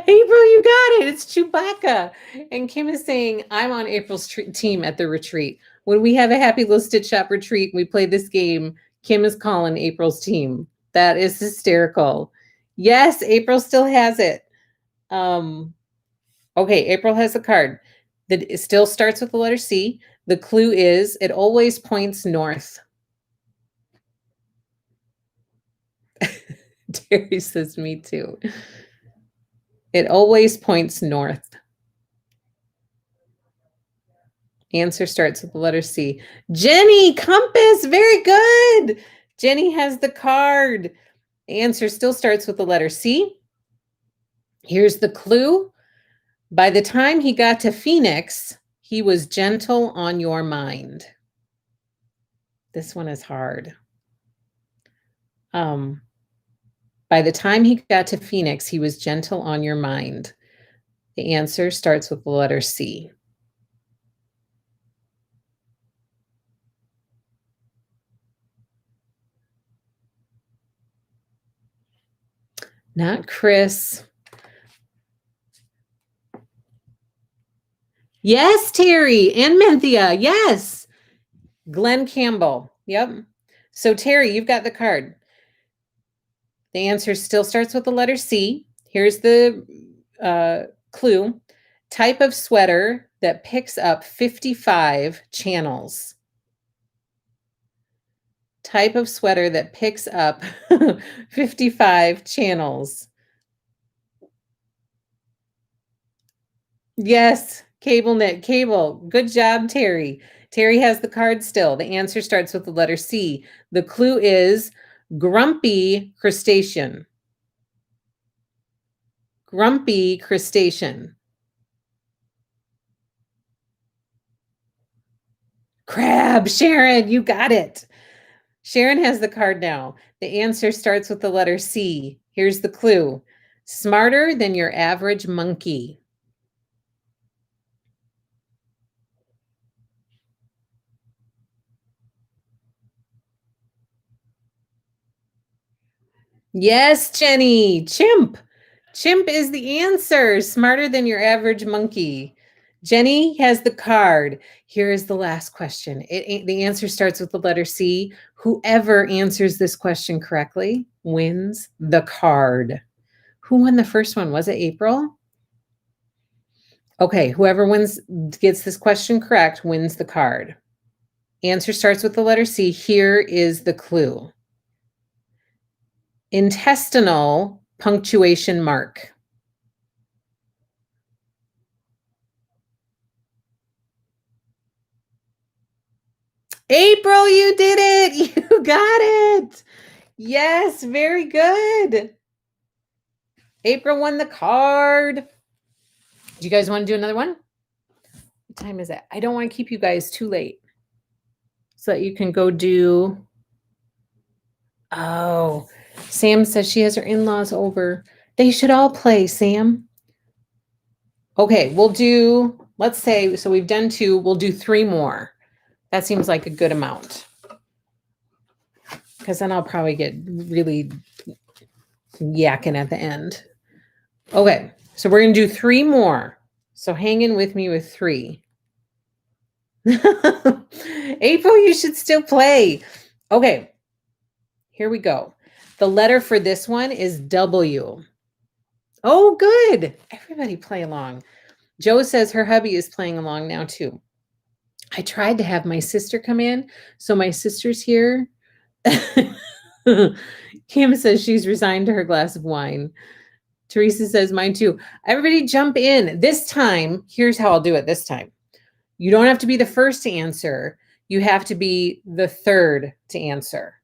April, you got it. It's Chewbacca. And Kim is saying, I'm on April's team at the retreat. When we have a Happy Little Stitch Shop retreat, we play this game. Kim is calling April's team. That is hysterical. Yes, April still has it. Okay, April has the card. It still starts with the letter C. The clue is it always points north. Terry says, me too. It always points north. Answer starts with the letter C. Jenny, compass, very good. Jenny has the card. Answer still starts with the letter C. Here's the clue. By the time he got to Phoenix, he was gentle on your mind. This one is hard. By the time he got to Phoenix, he was gentle on your mind. The answer starts with the letter C. Not Chris. Yes, Terry and Menthia. Yes. Glenn Campbell. Yep. So Terry, you've got the card. The answer still starts with the letter C. Here's the clue. Type of sweater that picks up 55 channels. Type of sweater that picks up 55 channels. Yes, cable knit, cable. Good job, Terry. Terry has the card still. The answer starts with the letter C. The clue is grumpy crustacean. Grumpy crustacean. Crab, Sharon, you got it. Sharon has the card now. The answer starts with the letter C. Here's the clue. Smarter than your average monkey. Yes, Jenny. Chimp. Chimp is the answer. Smarter than your average monkey. Jenny has the card. Here is the last question. The answer starts with the letter C. Whoever answers this question correctly wins the card. Who won the first one? Was it April? Okay, whoever gets this question correct wins the card. Answer starts with the letter C. Here is the clue. Intestinal punctuation mark. April, you did it. You got it. Yes, very good. April won the card. Do you guys want to do another one? What time is it? I don't want to keep you guys too late so that you can go do. Oh, Sam says she has her in-laws over. They should all play, Sam. Okay, we'll do, let's say, so we've done 2, we'll do 3 more. That seems like a good amount. Because then I'll probably get really yakking at the end. Okay, so we're going to do 3 more. So hang in with me with 3. April, you should still play. Okay, here we go. The letter for this one is W. Oh, good. Everybody play along. Joe says her hubby is playing along now too. I tried to have my sister come in. So my sister's here. Kim says she's resigned to her glass of wine. Teresa says mine too. Everybody jump in. This time, here's how I'll do it this time. You don't have to be the first to answer. You have to be the third to answer.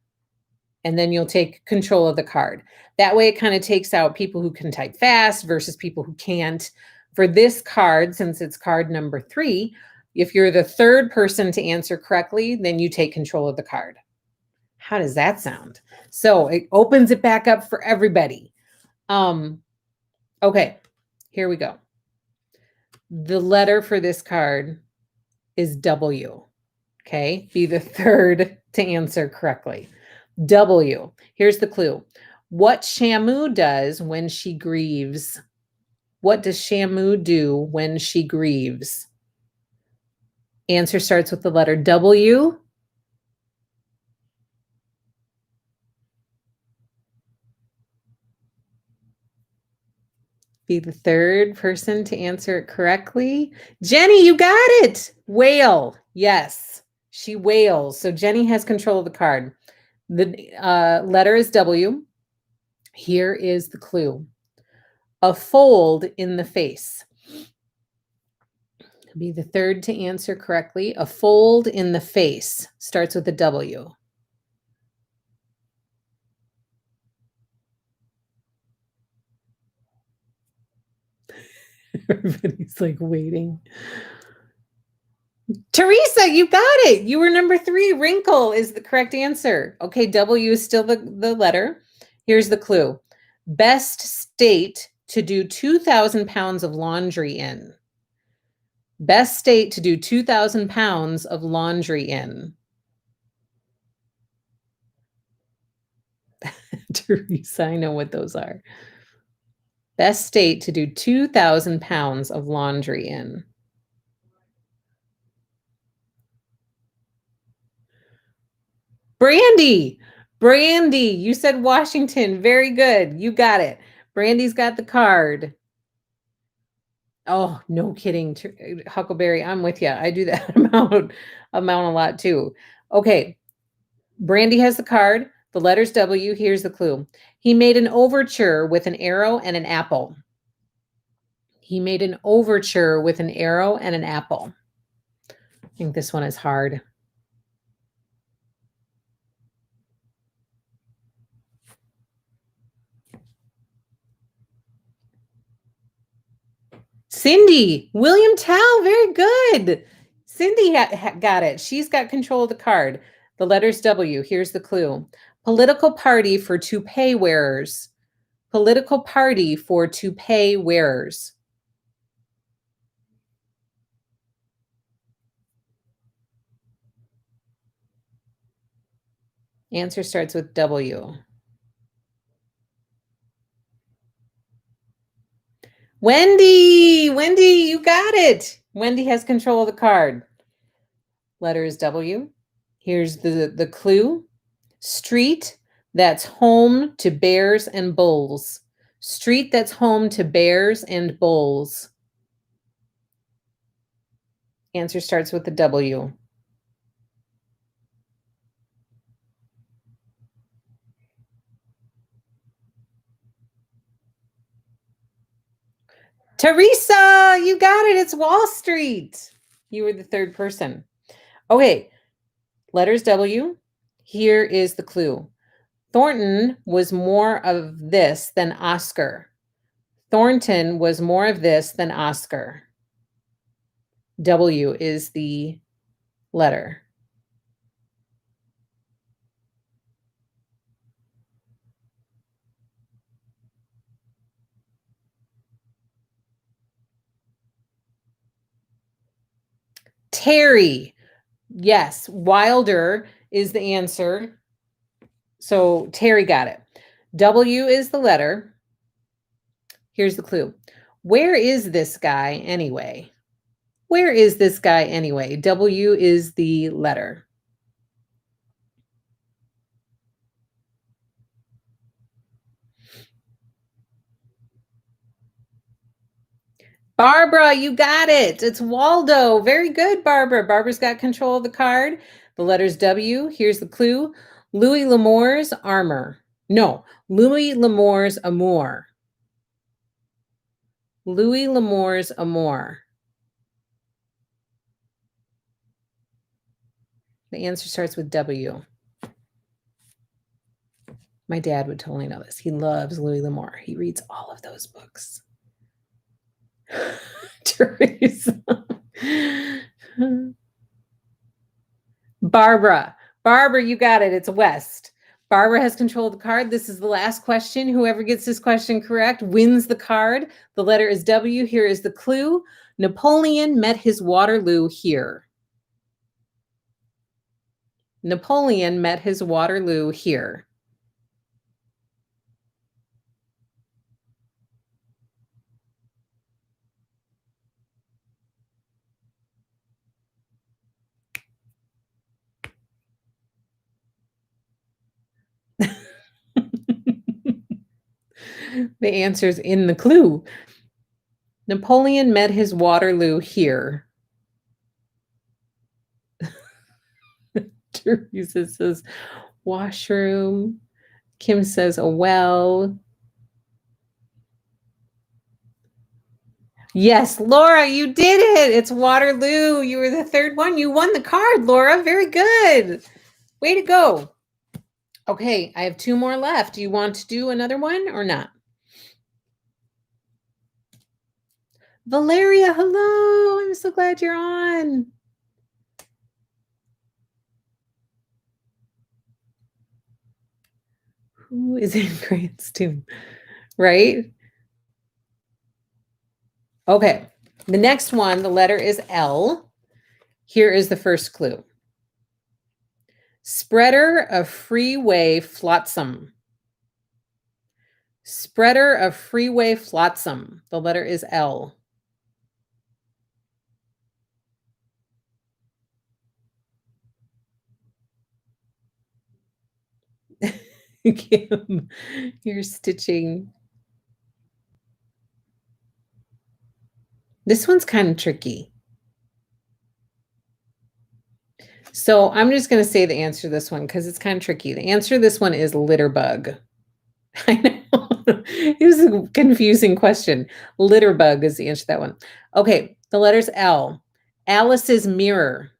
And then you'll take control of the card. That way it kind of takes out people who can type fast versus people who can't. For this card, since it's card number 3, if you're the third person to answer correctly, then you take control of the card. How does that sound? So it opens it back up for everybody. Okay, here we go. The letter for this card is W. Okay, be the third to answer correctly. W. Here's the clue. What Shamu does when she grieves? What does Shamu do when she grieves? Answer starts with the letter W. Be the third person to answer it correctly. Jenny, you got it. Wail. Yes, she wails. So Jenny has control of the card. The letter is W. Here is the clue. A fold in the face. Be the third to answer correctly. A fold in the face starts with a W. Everybody's like waiting. Teresa, you got it. You were number 3. Wrinkle is the correct answer. Okay, W is still the letter. Here's the clue. Best state to do 2,000 pounds of laundry in. Best state to do 2,000 pounds of laundry in. Teresa, I know what those are. Best state to do 2,000 pounds of laundry in. Brandy. Brandy. You said Washington. Very good. You got it. Brandy's got the card. Oh, no kidding. Huckleberry, I'm with you. I do that amount a lot too. Okay. Brandy has the card. The letter's W. Here's the clue. He made an overture with an arrow and an apple. He made an overture with an arrow and an apple. I think this one is hard. Cindy, William Tell, very good. Cindy got it. She's got control of the card. The letter's W. Here's the clue. Political party for toupee wearers. Political party for toupee wearers. Answer starts with W. Wendy, you got it. Wendy has control of the card. Letter is W. Here's the clue. Street that's home to bears and bulls. Street that's home to bears and bulls. Answer starts with the W. Teresa, you got it. It's Wall Street. You were the third person. Okay, letters W. Here is the clue. Thornton was more of this than Oscar. Thornton was more of this than Oscar. W is the letter. Terry. Yes, Wilder is the answer. So Terry got it. W is the letter. Here's the clue. Where is this guy anyway? Where is this guy anyway? W is the letter. Barbara, you got it. It's Waldo. Very good, Barbara. Barbara's got control of the card. The letter's W. Here's the clue. Louis L'Amour's armor. No, Louis L'Amour's amour. Louis L'Amour's amour. The answer starts with W. My dad would totally know this. He loves Louis L'Amour. He reads all of those books. Teresa. Barbara, you got it. It's West. Barbara has control of the card. This is the last question. Whoever gets this question correct wins the card. The letter is W. Here is the clue. Napoleon met his Waterloo here. Napoleon met his Waterloo here. The answer's in the clue. Napoleon met his Waterloo here. Teresa says washroom. Kim says a well. Yes, Laura, you did it. It's Waterloo. You were the third one. You won the card, Laura. Very good. Way to go. Okay, I have 2 more left. Do you want to do another one or not? Valeria, hello. I'm so glad you're on. Who is in Grant's tomb? Right? Okay. The next one, the letter is L. Here is the first clue. Spreader of freeway flotsam. Spreader of freeway flotsam. The letter is L. Kim, you're stitching. This one's kind of tricky. So I'm just going to say the answer to this one because it's kind of tricky. The answer to this one is litter bug. I know. It was a confusing question. Litter bug is the answer to that one. Okay, the letter's L. Alice's mirror.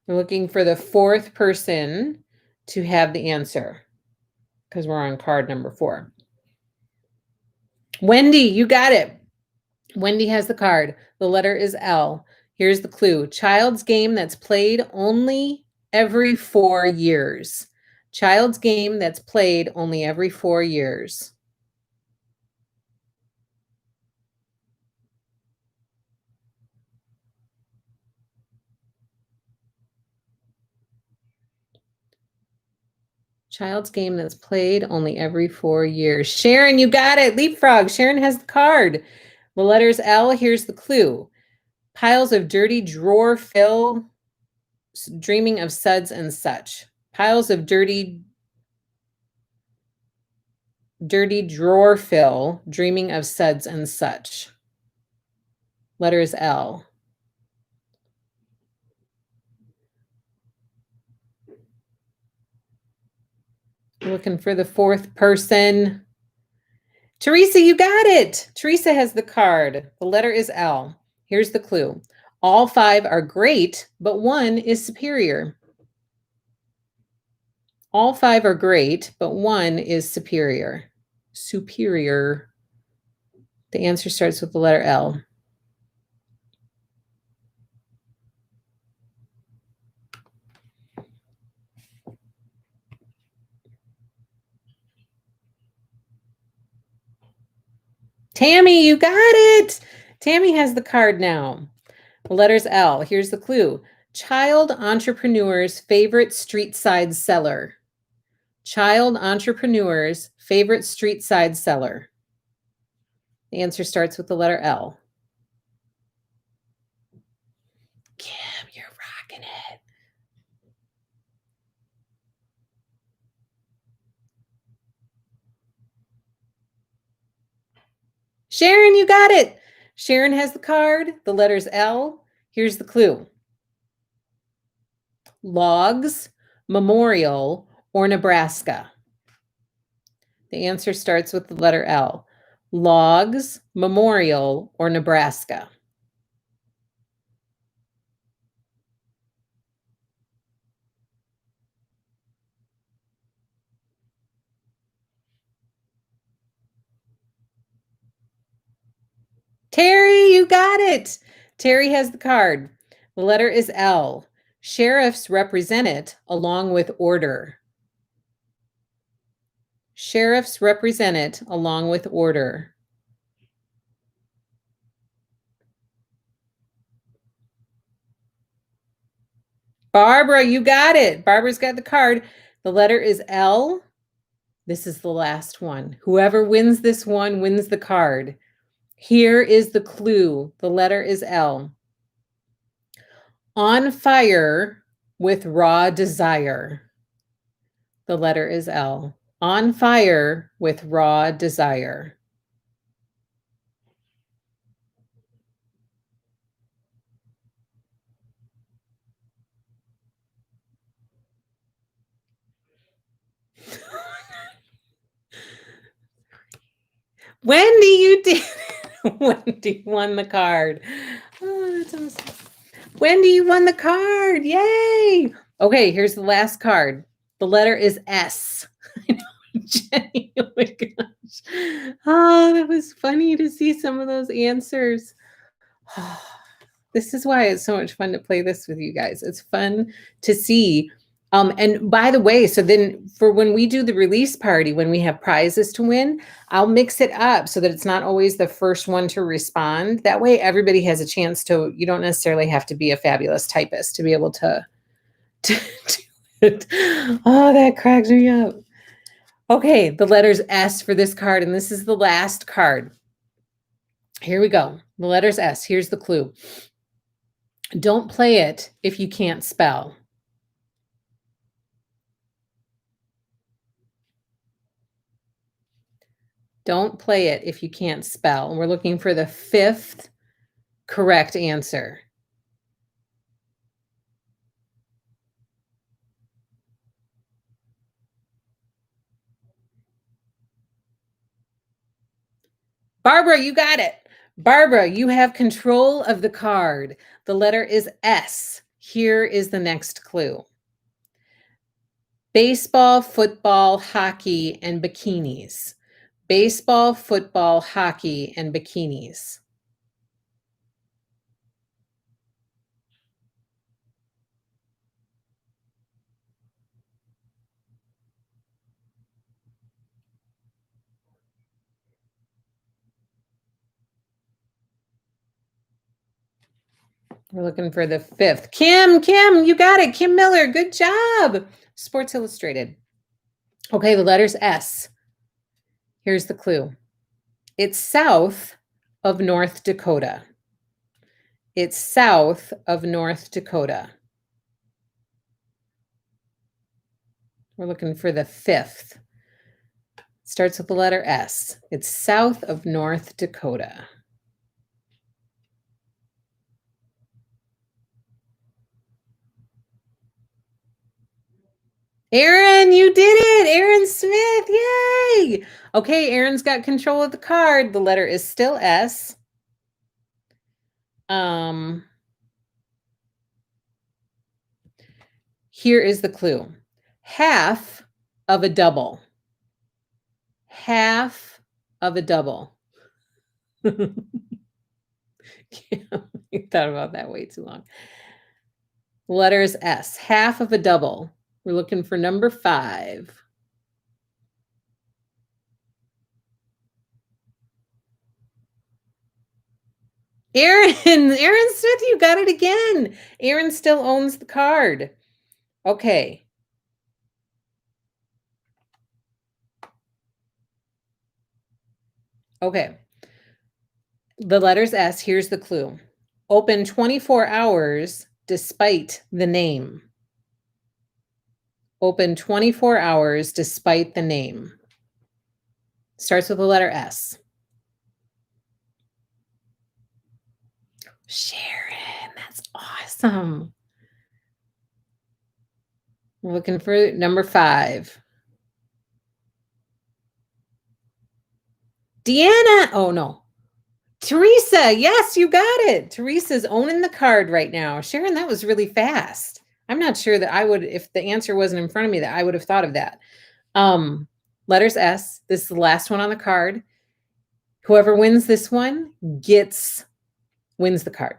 We're looking for the fourth person to have the answer because we're on card number 4. Wendy, you got it. Wendy has the card. The letter is L. Here's the clue. Child's game that's played only every 4 years. Child's game that's played only every 4 years. Child's game that's played only every 4 years. Sharon, you got it. Leapfrog. Sharon has the card. The letter's L. Here's the clue. Piles of dirty drawer fill, dreaming of suds and such. Piles of dirty drawer fill, dreaming of suds and such. Letter is L. Looking for the fourth person. Teresa, you got it. Teresa has the card. The letter is L. Here's the clue. All 5 are great, but 1 is superior. All 5 are great, but 1 is superior. Superior. The answer starts with the letter L. Tammy, you got it. Tammy has the card now. The letter's L. Here's the clue. Child entrepreneur's favorite street side seller. Child entrepreneur's favorite street side seller. The answer starts with the letter L. Kim, you're rocking it. Sharon, you got it. Sharon has the card. The letter's L. Here's the clue. Logs, Memorial, or Nebraska. The answer starts with the letter L. Logs, Memorial, or Nebraska. Terry, you got it. Terry has the card. The letter is L. Sheriffs represent it along with order. Sheriffs represent it along with order. Barbara, you got it. Barbara's got the card. The letter is L. This is the last one. Whoever wins this one wins the card. Here is the clue. The letter is L. On fire with raw desire. The letter is L. On fire with raw desire. Wendy, you did. Wendy won the card. Oh, that's awesome. Wendy, you won the card. Yay. Okay, here's the last card. The letter is S. I know, Jenny. Oh my gosh. Oh, that was funny to see some of those answers. This is why it's so much fun to play this with you guys. It's fun to see. And by the way, so then for when we do the release party, when we have prizes to win, I'll mix it up so that it's not always the first one to respond. That way everybody has a chance to, you don't necessarily have to be a fabulous typist to be able to do it. Oh, that cracks me up. Okay, the letter's S for this card, and this is the last card. Here we go. The letter's S. Here's the clue. Don't play it if you can't spell. Don't play it if you can't spell. And we're looking for the 5th correct answer. Barbara, you got it. Barbara, you have control of the card. The letter is S. Here is the next clue. Baseball, football, hockey, and bikinis. Baseball, football, hockey, and bikinis. We're looking for the 5th. Kim, you got it. Kim Miller, good job. Sports Illustrated. Okay, the letter's S. Here's the clue. It's south of North Dakota. It's south of North Dakota. We're looking for the 5th. Starts with the letter S. It's south of North Dakota. Aaron, you did it. Aaron Smith, yay. Okay, Aaron's got control of the card. The letter is still S. Here is the clue. Half of a double. Half of a double. You thought about that way too long. Letter is S. Half of a double. We're looking for number 5. Aaron Smith, you got it again. Aaron still owns the card. Okay. Okay. The letter's S. Here's the clue. Open 24 hours despite the name. Open 24 hours despite the name. Starts with the letter S. Sharon, that's awesome. We're looking for number 5. Deanna. Oh, no. Teresa. Yes, you got it. Teresa's owning the card right now. Sharon, that was really fast. I'm not sure that I would, if the answer wasn't in front of me, that I would have thought of that. Letters S. This is the last one on the card. Whoever wins this one wins the card.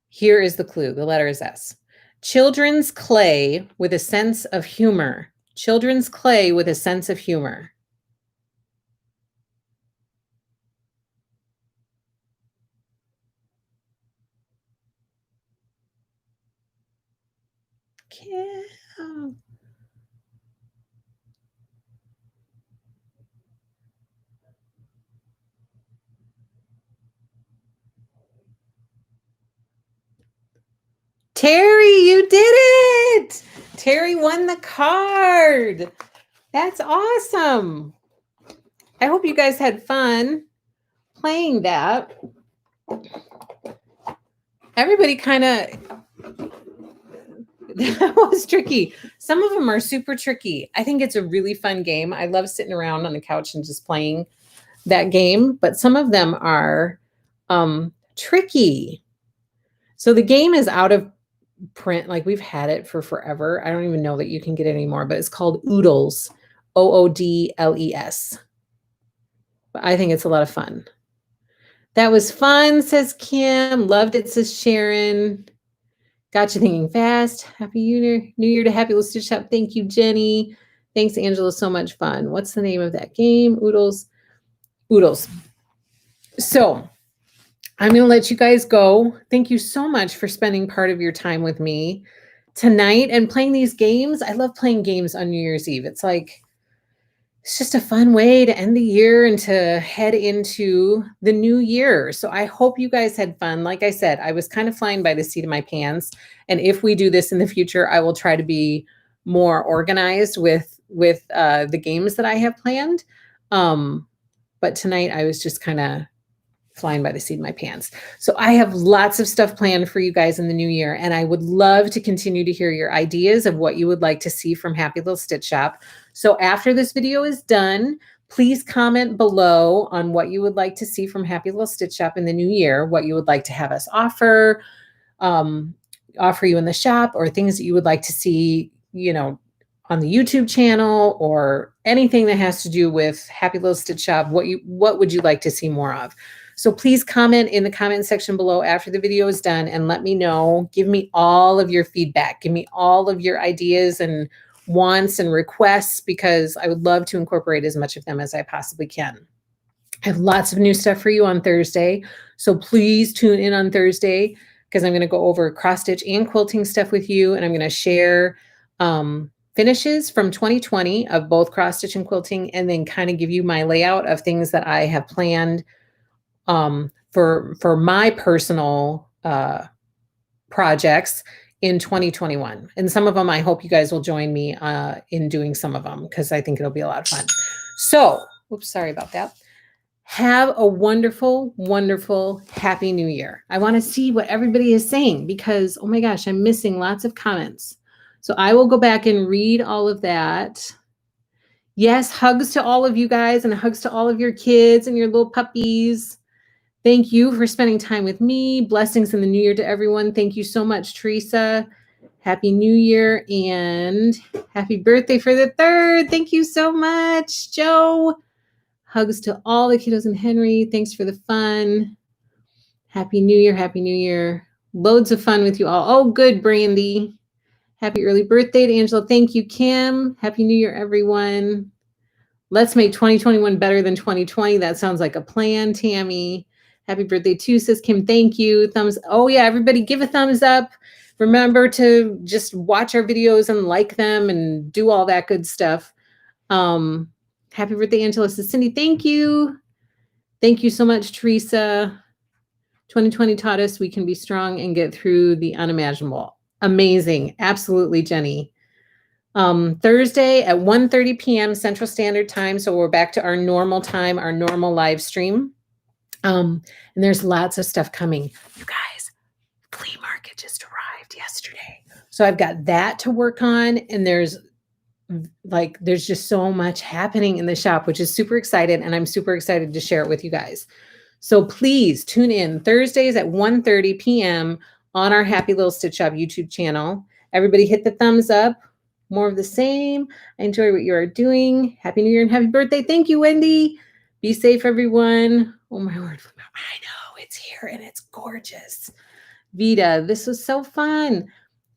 Here is the clue. The letter is S. Children's clay with a sense of humor. Children's clay with a sense of humor. Yeah. Terry, you did it. Terry won the card. That's awesome. I hope you guys had fun playing that. Everybody kind of, that was tricky. Some of them are super tricky. I think it's a really fun game. I love sitting around on the couch and just playing that game, but some of them are tricky. So the game is out of print. Like, we've had it for forever. I don't even know that you can get it anymore, but it's called Oodles, Oodles. But I think it's a lot of fun. That was fun, says Kim. Loved it, says Sharon. Got you thinking fast. Happy New Year to Happy Little Stitch Shop. Thank you, Jenny. Thanks, Angela. So much fun. What's the name of that game? Oodles. So I'm going to let you guys go. Thank you so much for spending part of your time with me tonight and playing these games. I love playing games on New Year's Eve. It's like, it's just a fun way to end the year and to head into the new year. So I hope you guys had fun. Like I said, I was kind of flying by the seat of my pants. And if we do this in the future, I will try to be more organized with the games that I have planned. But tonight I was just kind of flying by the seat of my pants. So I have lots of stuff planned for you guys in the new year, and I would love to continue to hear your ideas of what you would like to see from Happy Little Stitch Shop. So after this video is done, please comment below on what you would like to see from Happy Little Stitch Shop in the new year, what you would like to have us offer you in the shop, or things that you would like to see, on the YouTube channel, or anything that has to do with Happy Little Stitch Shop. What would you like to see more of? So please comment in the comment section below after the video is done and let me know. Give me all of your feedback. Give me all of your ideas and wants and requests, because I would love to incorporate as much of them as I possibly can. I have lots of new stuff for you on Thursday. So please tune in on Thursday, because I'm going to go over cross stitch and quilting stuff with you. And I'm going to share finishes from 2020 of both cross stitch and quilting, and then kind of give you my layout of things that I have planned for my personal projects in 2021. And some of them, I hope you guys will join me in doing some of them, because I think it'll be a lot of fun. So, oops, sorry about that. Have a wonderful, wonderful, happy new year. I want to see what everybody is saying, because, oh my gosh, I'm missing lots of comments. So I will go back and read all of that. Yes, hugs to all of you guys, and hugs to all of your kids and your little puppies. Thank you for spending time with me. Blessings in the new year to everyone. Thank you so much, Teresa. Happy New Year and happy birthday for the 3rd. Thank you so much, Joe. Hugs to all the kiddos and Henry. Thanks for the fun. Happy New Year. Happy New Year. Loads of fun with you all. Oh, good, Brandy. Happy early birthday to Angela. Thank you, Kim. Happy New Year, everyone. Let's make 2021 better than 2020. That sounds like a plan, Tammy. Happy birthday too, says Kim. Thank you. Thumbs. Oh yeah, everybody give a thumbs up. Remember to just watch our videos and like them and do all that good stuff. Happy birthday, Angela, says Cindy. Thank you. Thank you so much, Teresa. 2020 taught us we can be strong and get through the unimaginable. Amazing. Absolutely, Jenny. Thursday at 1:30 p.m. Central Standard Time. So we're back to our normal time, our normal live stream. And there's lots of stuff coming. You guys, flea market just arrived yesterday. So I've got that to work on. And there's just so much happening in the shop, which is super excited. And I'm super excited to share it with you guys. So please tune in Thursdays at 1:30 p.m. on our Happy Little Stitch Shop YouTube channel. Everybody hit the thumbs up. More of the same. I enjoy what you are doing. Happy New Year and happy birthday. Thank you, Wendy. Be safe, everyone. Oh, my word. I know it's here and it's gorgeous. Vita, this was so fun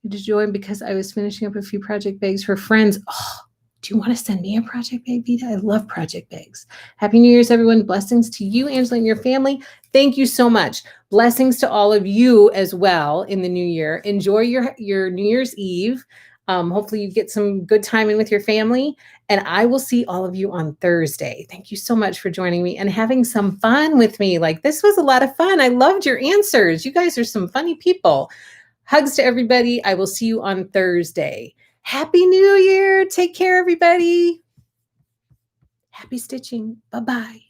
to join because I was finishing up a few project bags for friends. Oh, do you want to send me a project bag, Vita? I love project bags. Happy New Year's, everyone. Blessings to you, Angela, and your family. Thank you so much. Blessings to all of you as well in the new year. Enjoy your New Year's Eve. Hopefully you get some good time in with your family, and I will see all of you on Thursday. Thank you so much for joining me and having some fun with me. This was a lot of fun. I loved your answers. You guys are some funny people. Hugs to everybody. I will see you on Thursday. Happy New Year. Take care, everybody. Happy stitching. Bye-bye.